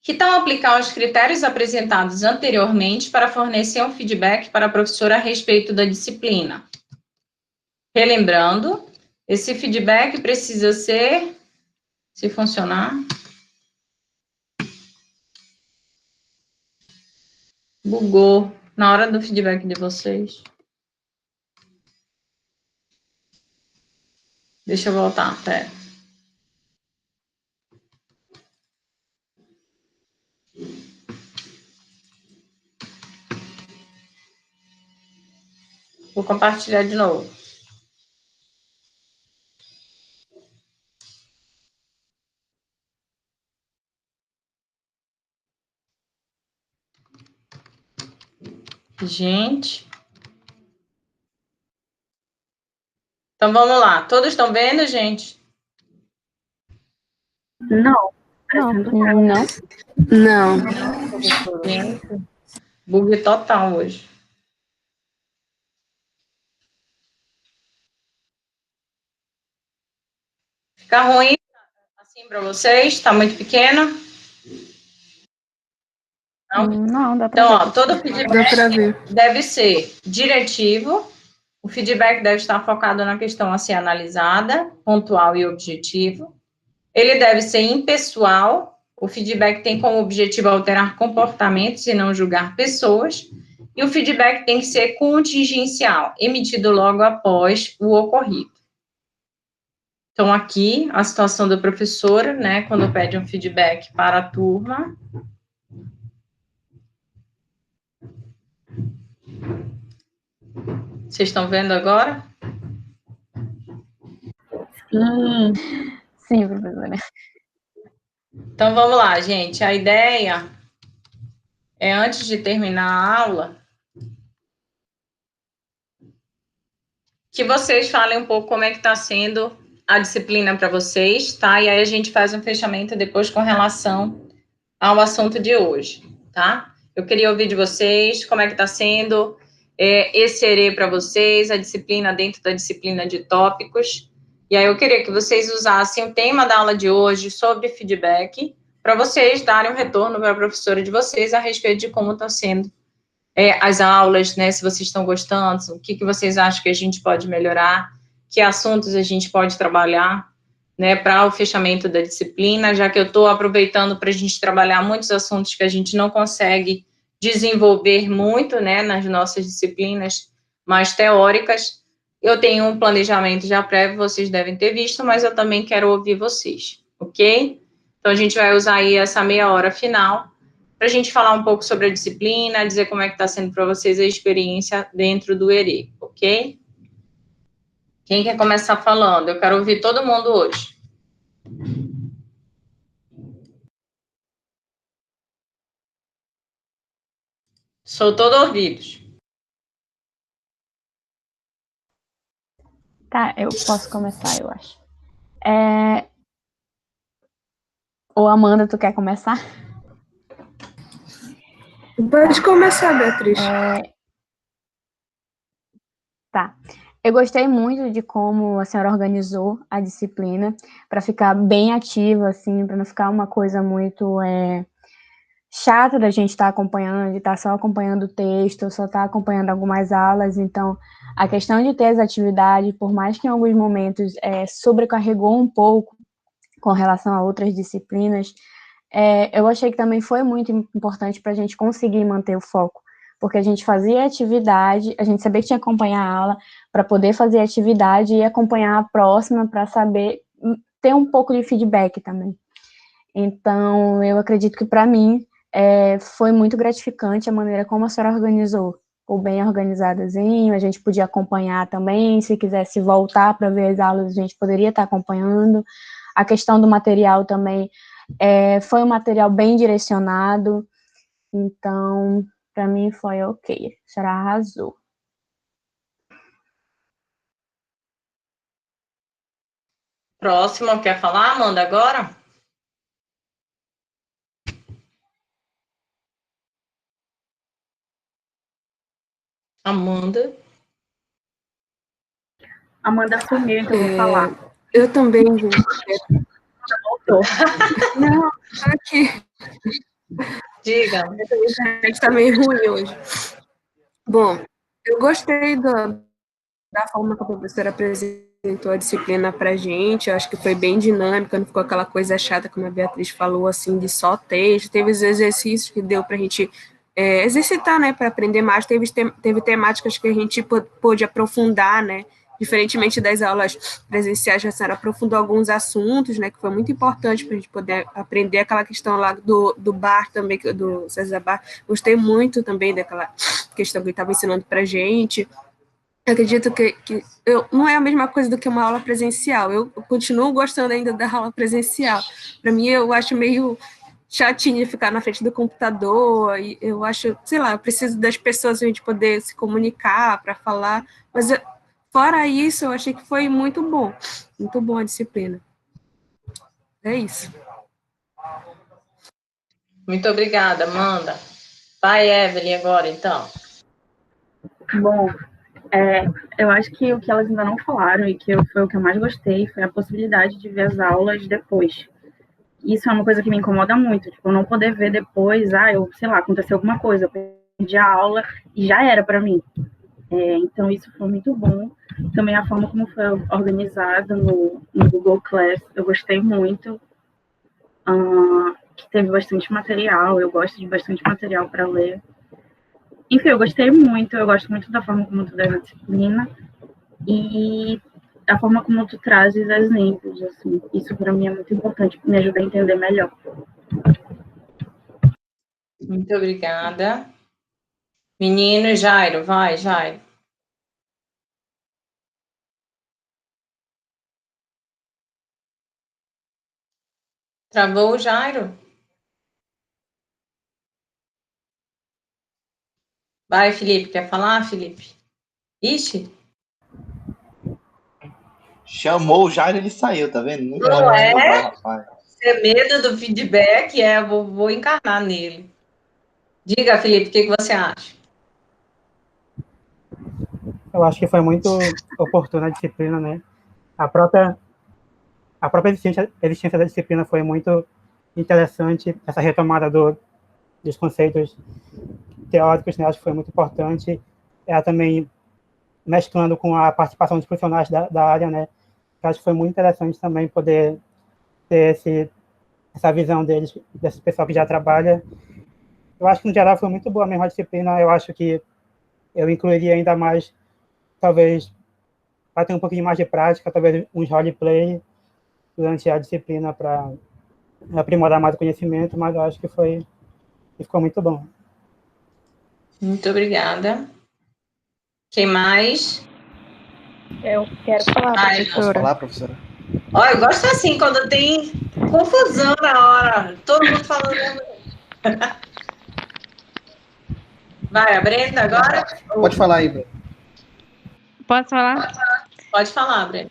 Que tal aplicar os critérios apresentados anteriormente para fornecer um feedback para a professora a respeito da disciplina? Relembrando, esse feedback precisa ser, se funcionar, bugou na hora do feedback de vocês. Deixa eu voltar, pera. Vou compartilhar de novo. Gente. Então, vamos lá. Todos estão vendo, gente? Não. Não, Parecendo não. Não. Gente, bug total hoje. Fica ruim assim para vocês? Tá muito pequeno? Não, dá pra Então, ver. ó, todo Dá feedback pra ver. deve ser diretivo. O feedback deve estar focado na questão a ser analisada, pontual e objetivo. Ele deve ser impessoal. O feedback tem como objetivo alterar comportamentos e não julgar pessoas. E o feedback tem que ser contingencial, emitido logo após o ocorrido. Então, aqui, a situação da professora, né, quando pede um feedback para a turma. Vocês estão vendo agora? Sim. Sim, professora. Então, vamos lá, gente. A ideia é, antes de terminar a aula, que vocês falem um pouco como é que está sendo a disciplina para vocês, tá? E aí a gente faz um fechamento depois com relação ao assunto de hoje, tá? Eu queria ouvir de vocês como é que está sendo esse ERE para vocês, a disciplina dentro da disciplina de tópicos. E aí eu queria que vocês usassem o tema da aula de hoje sobre feedback, para vocês darem um retorno para a professora de vocês a respeito de como está sendo as aulas, né, se vocês estão gostando, o que vocês acham que a gente pode melhorar, que assuntos a gente pode trabalhar, né, para o fechamento da disciplina, já que eu estou aproveitando para a gente trabalhar muitos assuntos que a gente não consegue desenvolver muito, né, nas nossas disciplinas mais teóricas. Eu tenho um planejamento já prévio, vocês devem ter visto, mas eu também quero ouvir vocês, ok? Então, a gente vai usar aí essa meia hora final para a gente falar um pouco sobre a disciplina, dizer como é que está sendo para vocês a experiência dentro do ERE, ok? Quem quer começar falando? Eu quero ouvir todo mundo hoje. Sou todo ouvidos. Tá, eu posso começar, eu acho. Ou Amanda, tu quer começar? Pode começar, Beatriz. Tá. Eu gostei muito de como a senhora organizou a disciplina para ficar bem ativa, assim, para não ficar uma coisa muito chata da gente estar acompanhando, de estar só acompanhando o texto, só estar acompanhando algumas aulas. Então, a questão de ter as atividades, por mais que em alguns momentos sobrecarregou um pouco com relação a outras disciplinas, eu achei que também foi muito importante para a gente conseguir manter o foco, porque a gente fazia atividade, a gente sabia que tinha que acompanhar a aula para poder fazer atividade e acompanhar a próxima para saber ter um pouco de feedback também. Então, eu acredito que para mim foi muito gratificante a maneira como a senhora organizou, ou bem organizadazinho, a gente podia acompanhar também, se quisesse voltar para ver as aulas, a gente poderia estar acompanhando. A questão do material também foi um material bem direcionado, então, para mim foi ok, a senhora arrasou. Próximo, quer falar, Amanda, agora? Amanda. Amanda sumiu, então eu vou falar. Eu também, gente. Voltou. Não, tô aqui. Diga. A internet tá meio ruim hoje. Bom, eu gostei da forma que a professora apresentou a disciplina pra gente. Eu acho que foi bem dinâmica, não ficou aquela coisa chata, como a Beatriz falou, assim, de só texto. Teve os exercícios que deu pra gente exercitar, né, para aprender mais. Teve temáticas que a gente pôde aprofundar, né, diferentemente das aulas presenciais, a senhora aprofundou alguns assuntos, né, que foi muito importante para a gente poder aprender aquela questão lá do bar também, do César Bar. Gostei muito também daquela questão que ele estava ensinando para a gente. Eu acredito que não é a mesma coisa do que uma aula presencial. Eu continuo gostando ainda da aula presencial. Para mim, eu acho meio chatinho de ficar na frente do computador, e eu acho, sei lá, eu preciso das pessoas a gente poder se comunicar para falar, mas fora isso, eu achei que foi muito bom a disciplina. É isso. Muito obrigada, Amanda. Vai, Evelyn, agora, então. Bom, eu acho que o que elas ainda não falaram e que foi o que eu mais gostei foi a possibilidade de ver as aulas depois. Isso é uma coisa que me incomoda muito, tipo, eu não poder ver depois, sei lá, aconteceu alguma coisa, eu perdi a aula e já era para mim. Então, isso foi muito bom. Também a forma como foi organizado no Google Class, eu gostei muito. Que teve bastante material, eu gosto de bastante material para ler. Enfim, eu gostei muito, eu gosto muito da forma como tu deu a disciplina e a forma como tu trazes exemplos, assim, isso para mim é muito importante, me ajuda a entender melhor. Muito obrigada. Menino Jairo, vai, Jairo. Travou o Jairo? Vai, Felipe, quer falar, Felipe? Ixi. Chamou o Jairo, ele saiu, tá vendo? Não Não pode é? desligar o rapaz. Ter medo do feedback, vou encarnar nele. Diga, Felipe, o que você acha? Eu acho que foi muito oportuna a disciplina, né? A própria existência da disciplina foi muito interessante, essa retomada dos conceitos teóricos, né? Acho que foi muito importante. Ela também mesclando com a participação dos profissionais da área, né? Eu acho que foi muito interessante também poder ter essa visão deles, desse pessoal que já trabalha. Eu acho que, no geral, foi muito boa mesmo a disciplina. Eu acho que eu incluiria ainda mais, talvez, para ter um pouquinho mais de prática, talvez uns roleplay durante a disciplina para aprimorar mais o conhecimento, mas eu acho que ficou muito bom. Muito obrigada. Quem mais? Eu quero falar, professora. Posso falar, professora? Olha, eu gosto assim, quando tem confusão na hora, todo mundo falando. Vai, a Brenda agora? Pode falar aí, Brenda. Posso falar? Pode falar, Brenda.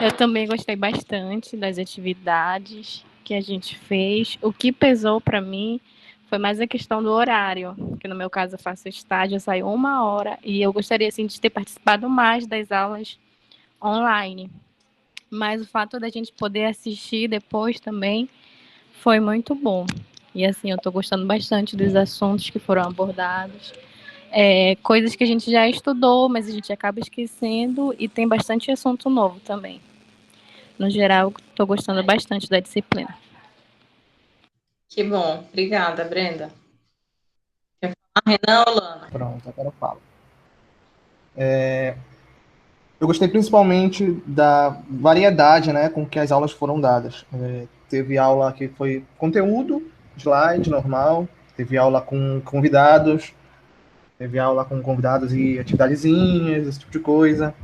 Eu também gostei bastante das atividades que a gente fez. O que pesou para mim foi mais a questão do horário, que no meu caso eu faço estágio, eu saio 1 hora, e eu gostaria assim, de ter participado mais das aulas online. Mas o fato da gente poder assistir depois também foi muito bom. E assim, eu estou gostando bastante dos assuntos que foram abordados. Coisas que a gente já estudou, mas a gente acaba esquecendo, e tem bastante assunto novo também. No geral, estou gostando bastante da disciplina. Que bom. Obrigada, Brenda. Quer falar, Renan ou Lana? Pronto, agora eu falo. Eu gostei principalmente da variedade, né, com que as aulas foram dadas. Teve aula que foi conteúdo, slide normal, teve aula com convidados, e atividadezinhas, esse tipo de coisa.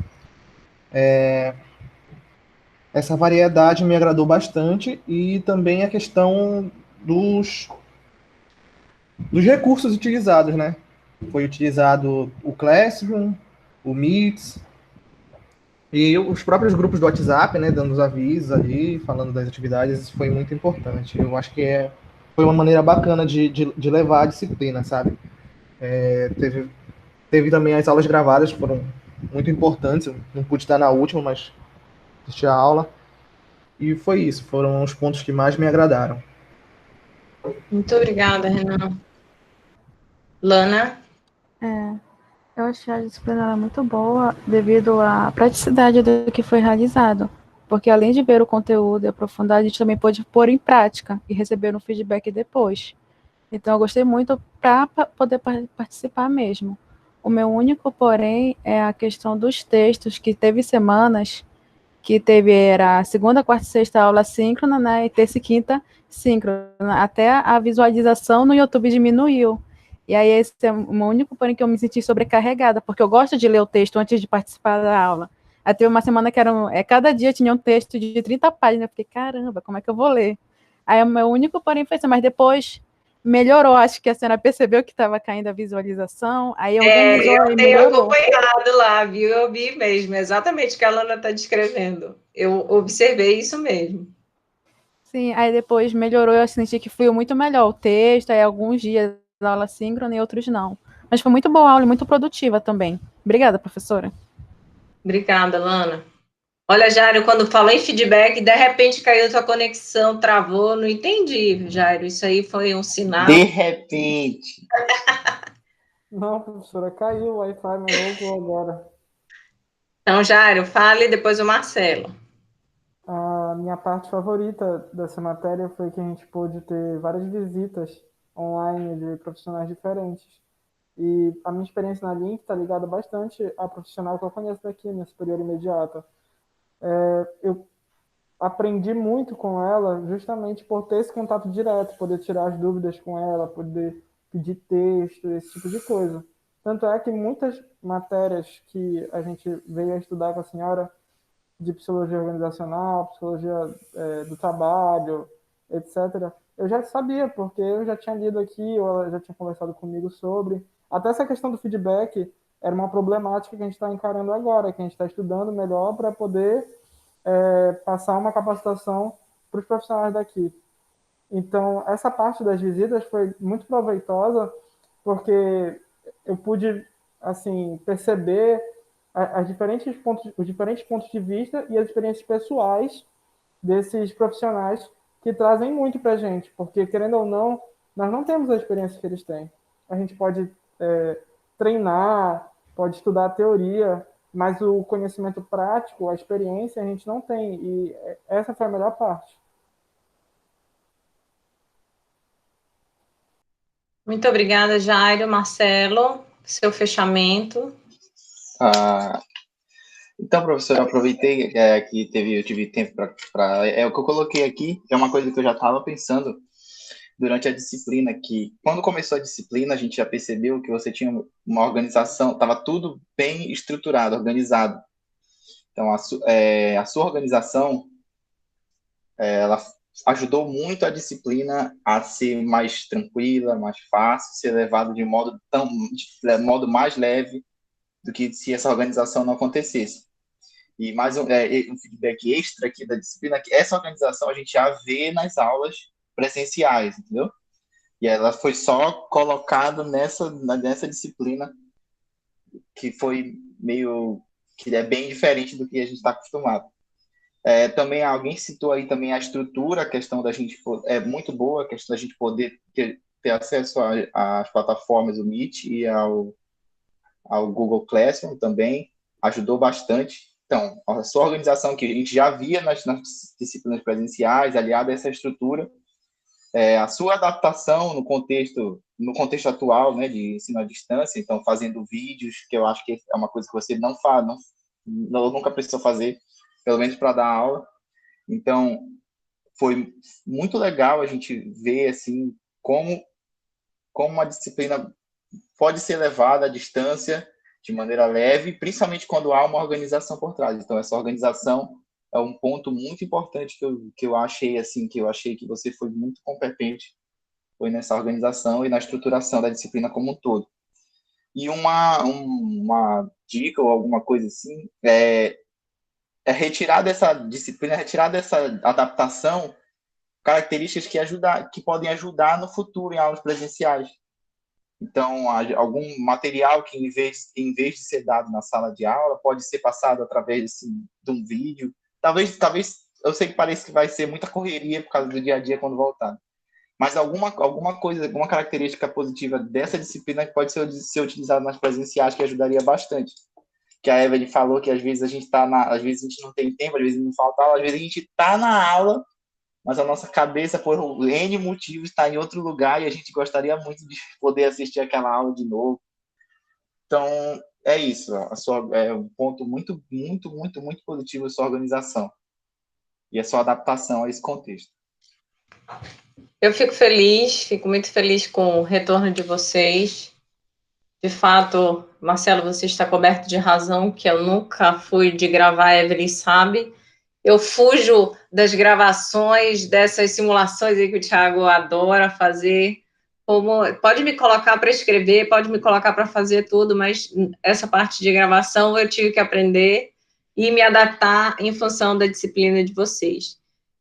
Essa variedade me agradou bastante, e também a questão dos recursos utilizados, né? Foi utilizado o Classroom, o Meets, e os próprios grupos do WhatsApp, né, dando os avisos ali, falando das atividades. Isso foi muito importante. Eu acho que foi uma maneira bacana de levar a disciplina, sabe? Teve também as aulas gravadas, que foram muito importantes. Eu não pude estar na última, mas assisti a aula. E foi isso, foram os pontos que mais me agradaram. Muito obrigada, Renan. Lana? Eu achei a disciplina muito boa devido à praticidade do que foi realizado, porque além de ver o conteúdo e aprofundar, a gente também pôde pôr em prática e receber um feedback depois. Então, eu gostei muito para poder participar mesmo. O meu único, porém, é a questão dos textos, que teve semanas que era segunda, quarta e sexta aula síncrona, né, e terça e quinta síncrona. Até a visualização no YouTube diminuiu. E aí esse é o único porém que eu me senti sobrecarregada, porque eu gosto de ler o texto antes de participar da aula. Aí teve uma semana que cada dia tinha um texto de 30 páginas, eu fiquei, caramba, como é que eu vou ler? Aí o meu único porém foi assim, mas depois melhorou, acho que a senhora percebeu que estava caindo a visualização, aí organizou e Eu tenho melhorou. acompanhado lá, viu? Eu vi mesmo, exatamente o que a Lana está descrevendo. Eu observei isso mesmo. Sim, aí depois melhorou, eu senti que fluiu muito melhor o texto, aí alguns dias da aula síncrona e outros não. Mas foi muito boa a aula e muito produtiva também. Obrigada, professora. Obrigada, Lana. Olha, Jairo, quando falou em feedback, de repente caiu sua conexão, travou, não entendi, Jairo. Isso aí foi um sinal. De repente. Não, professora, caiu o Wi-Fi, mas voltou agora. Então, Jairo, fale depois o Marcelo. A minha parte favorita dessa matéria foi que a gente pôde ter várias visitas online de profissionais diferentes. E a minha experiência na Link está ligada bastante à profissional que eu conheço daqui, minha superior imediata. Eu aprendi muito com ela justamente por ter esse contato direto, poder tirar as dúvidas com ela, poder pedir texto, esse tipo de coisa. Tanto é que muitas matérias que a gente veio a estudar com a senhora, de psicologia organizacional, psicologia do trabalho, etc., eu já sabia, porque eu já tinha lido aqui, ou ela já tinha conversado comigo sobre. Até essa questão do feedback era uma problemática que a gente está encarando agora, que a gente está estudando melhor para poder passar uma capacitação para os profissionais daqui. Então, essa parte das visitas foi muito proveitosa, porque eu pude assim perceber os diferentes pontos de vista e as experiências pessoais desses profissionais que trazem muito para a gente, porque, querendo ou não, nós não temos a experiência que eles têm. A gente pode treinar, pode estudar a teoria, mas o conhecimento prático, a experiência, a gente não tem, e essa foi a melhor parte. Muito obrigada, Jairo. Marcelo, seu fechamento. Então, professor, eu aproveitei que eu tive tempo para. O que eu coloquei aqui é uma coisa que eu já estava pensando durante a disciplina, que quando começou a disciplina, a gente já percebeu que você tinha uma organização, estava tudo bem estruturado, organizado. Então, a sua organização, ela ajudou muito a disciplina a ser mais tranquila, mais fácil, ser levado de modo mais leve do que se essa organização não acontecesse. E mais um feedback extra aqui da disciplina, que essa organização a gente já vê nas aulas presenciais, entendeu? E ela foi só colocada nessa disciplina, que foi que é bem diferente do que a gente está acostumado. Também alguém citou aí também a estrutura, a questão da gente é muito boa, a questão da gente poder ter acesso às plataformas do Meet e ao Google Classroom também, ajudou bastante. Então, a sua organização, que a gente já via nas disciplinas presenciais, aliada a essa estrutura, a sua adaptação no contexto atual, né, de ensino à distância, então, fazendo vídeos, que eu acho que é uma coisa que você não faz, nunca precisou fazer, pelo menos para dar aula. Então, foi muito legal a gente ver, assim, como uma disciplina pode ser levada à distância de maneira leve, principalmente quando há uma organização por trás. Então, essa organização é um ponto muito importante que eu achei que você foi muito competente, foi nessa organização e na estruturação da disciplina como um todo. E uma dica ou alguma coisa assim é retirar dessa disciplina, retirar dessa adaptação características que podem ajudar no futuro em aulas presenciais. Então, algum material que, em vez de ser dado na sala de aula, pode ser passado através assim, de um vídeo. Talvez, eu sei que parece que vai ser muita correria por causa do dia a dia quando voltar. Mas alguma coisa, alguma característica positiva dessa disciplina que pode ser utilizada nas presenciais que ajudaria bastante. Que a Evelyn falou que às vezes a gente às vezes a gente não tem tempo, às vezes não falta aula, às vezes a gente está na aula, mas a nossa cabeça, por N motivos, está em outro lugar e a gente gostaria muito de poder assistir aquela aula de novo. Então, é isso. É um ponto muito, muito, muito, muito positivo a sua organização e a sua adaptação a esse contexto. Eu fico muito feliz com o retorno de vocês. De fato, Marcelo, você está coberto de razão, que eu nunca fui de gravar, a Evelyn sabe. eu fujo das gravações, dessas simulações aí que o Thiago adora fazer. Pode me colocar para escrever, pode me colocar para fazer tudo, mas essa parte de gravação eu tive que aprender e me adaptar em função da disciplina de vocês.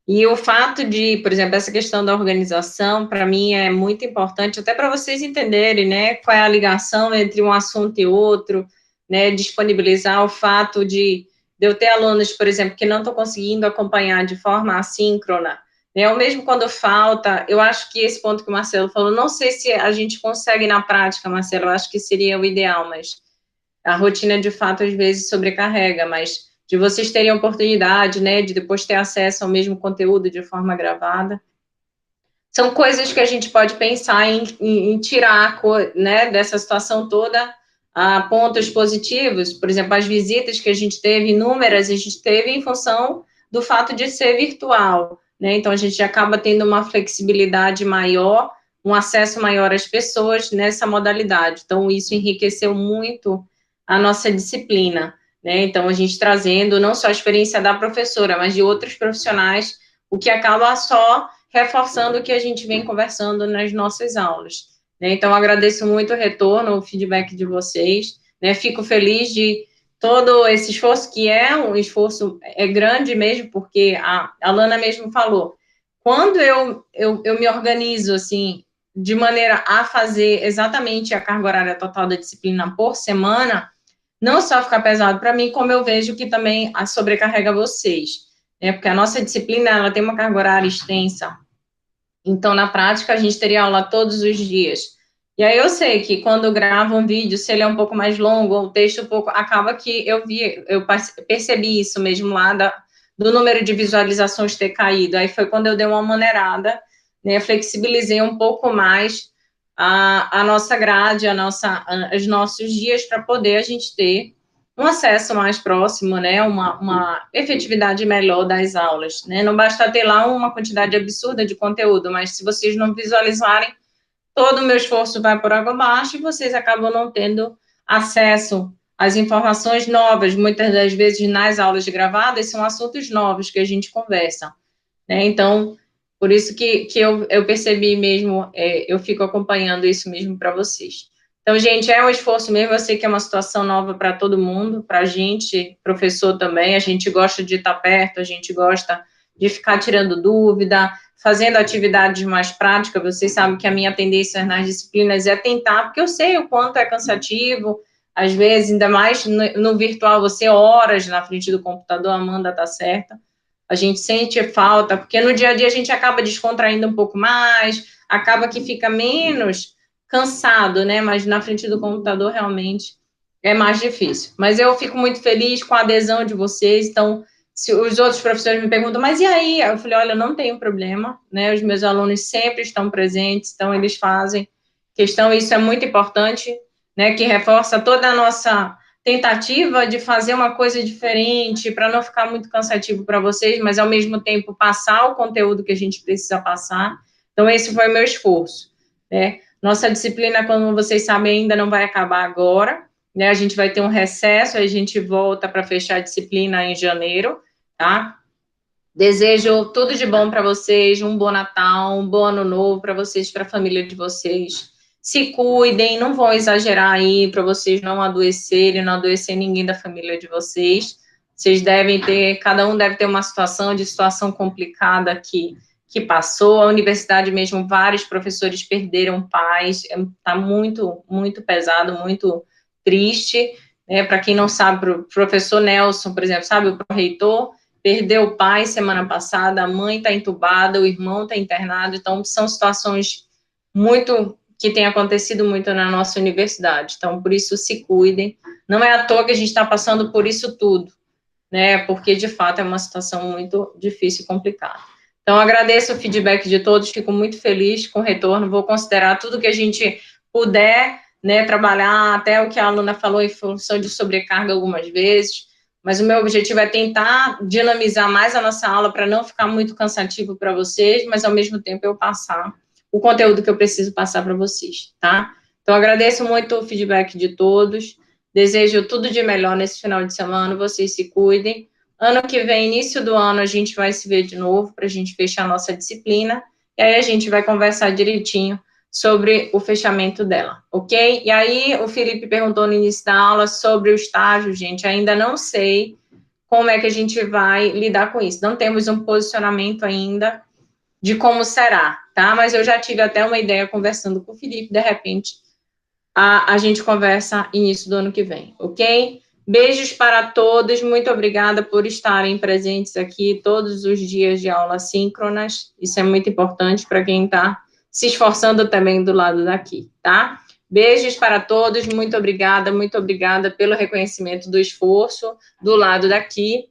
E o fato de, por exemplo, essa questão da organização, para mim é muito importante, até para vocês entenderem, né, qual é a ligação entre um assunto e outro, né, disponibilizar o fato de eu ter alunos, por exemplo, que não estão conseguindo acompanhar de forma assíncrona, né, ou mesmo quando falta, eu acho que esse ponto que o Marcelo falou, não sei se a gente consegue na prática, Marcelo, eu acho que seria o ideal, mas a rotina, de fato, às vezes sobrecarrega, mas de vocês terem a oportunidade, né, de depois ter acesso ao mesmo conteúdo de forma gravada. São coisas que a gente pode pensar em tirar, né, dessa situação toda, pontos positivos. Por exemplo, as visitas que a gente teve, inúmeras, a gente teve em função do fato de ser virtual, né, então a gente acaba tendo uma flexibilidade maior, um acesso maior às pessoas nessa modalidade. Então, isso enriqueceu muito a nossa disciplina, né? Então, a gente trazendo não só a experiência da professora, mas de outros profissionais, o que acaba só reforçando o que a gente vem conversando nas nossas aulas, né? Então, agradeço muito o retorno, o feedback de vocês, né? Fico feliz de todo esse esforço, que é um esforço grande mesmo, porque a Lana mesmo falou, quando eu me organizo, assim, de maneira a fazer exatamente a carga horária total da disciplina por semana, não só fica pesado para mim, como eu vejo que também a sobrecarrega vocês, né? Porque a nossa disciplina, ela tem uma carga horária extensa. Então, na prática, a gente teria aula todos os dias. E aí eu sei que quando eu gravo um vídeo, se ele é um pouco mais longo, ou o texto um pouco, acaba que eu percebi isso mesmo lá do número de visualizações ter caído. Aí foi quando eu dei uma maneirada, né? Flexibilizei um pouco mais a nossa grade, os nossos dias, para poder a gente ter um acesso mais próximo, né, uma efetividade melhor das aulas, né, não basta ter lá uma quantidade absurda de conteúdo, mas se vocês não visualizarem, todo o meu esforço vai por água abaixo e vocês acabam não tendo acesso às informações novas, muitas das vezes nas aulas gravadas são assuntos novos que a gente conversa, né, então por isso que eu percebi mesmo, eu fico acompanhando isso mesmo para vocês. Então, gente, é um esforço mesmo, eu sei que é uma situação nova para todo mundo, para a gente, professor também, a gente gosta de estar perto, a gente gosta de ficar tirando dúvida, fazendo atividades mais práticas, vocês sabem que a minha tendência nas disciplinas é tentar, porque eu sei o quanto é cansativo, às vezes, ainda mais no virtual, você horas na frente do computador, a Amanda está certa, a gente sente falta, porque no dia a dia a gente acaba descontraindo um pouco mais, acaba que fica menos cansado, né, mas na frente do computador realmente é mais difícil. Mas eu fico muito feliz com a adesão de vocês, então, se os outros professores me perguntam, mas e aí? Eu falei, olha, não tem problema, né, os meus alunos sempre estão presentes, então eles fazem questão, isso é muito importante, né, que reforça toda a nossa tentativa de fazer uma coisa diferente, para não ficar muito cansativo para vocês, mas ao mesmo tempo passar o conteúdo que a gente precisa passar. Então, esse foi o meu esforço, né? Nossa disciplina, como vocês sabem, ainda não vai acabar agora, né? A gente vai ter um recesso, a gente volta para fechar a disciplina em janeiro, tá? Desejo tudo de bom para vocês, um bom Natal, um bom Ano Novo para vocês, para a família de vocês. Se cuidem, não vão exagerar aí para vocês não adoecerem, não adoecer ninguém da família de vocês. Vocês devem ter, cada um deve ter uma situação complicada que passou. A universidade mesmo, vários professores perderam pais, está muito, muito pesado, muito triste. Né? Para quem não sabe, o professor Nelson, por exemplo, sabe, o reitor, perdeu o pai semana passada, a mãe está entubada, o irmão está internado, então são situações muito que tem acontecido muito na nossa universidade, então por isso se cuidem, não é à toa que a gente está passando por isso tudo, né, porque de fato é uma situação muito difícil e complicada. Então agradeço o feedback de todos, fico muito feliz com o retorno, vou considerar tudo que a gente puder, né, trabalhar, até o que a aluna falou em função de sobrecarga algumas vezes, mas o meu objetivo é tentar dinamizar mais a nossa aula para não ficar muito cansativo para vocês, mas ao mesmo tempo eu passar o conteúdo que eu preciso passar para vocês, tá? Então, agradeço muito o feedback de todos, desejo tudo de melhor nesse final de semana, vocês se cuidem, Ano que vem, início do ano, a gente vai se ver de novo para a gente fechar a nossa disciplina. E aí a gente vai conversar direitinho sobre o fechamento dela, ok? E aí o Felipe perguntou no início da aula sobre o estágio, gente. Ainda não sei como é que a gente vai lidar com isso. Não temos um posicionamento ainda de como será, tá? Mas eu já tive até uma ideia conversando com o Felipe, de repente a gente conversa início do ano que vem, ok? Beijos para todos, muito obrigada por estarem presentes aqui todos os dias de aula síncronas, isso é muito importante para quem está se esforçando também do lado daqui, tá? Beijos para todos, muito obrigada pelo reconhecimento do esforço do lado daqui.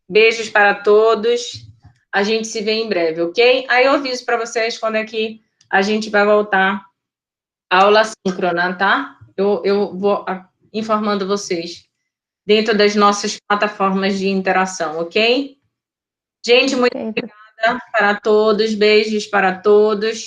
Beijos para todos, a gente se vê em breve, ok? Aí eu aviso para vocês quando é que a gente vai voltar a aula síncrona, tá? Eu vou informando vocês dentro das nossas plataformas de interação, ok? Gente, muito obrigada para todos, beijos para todos.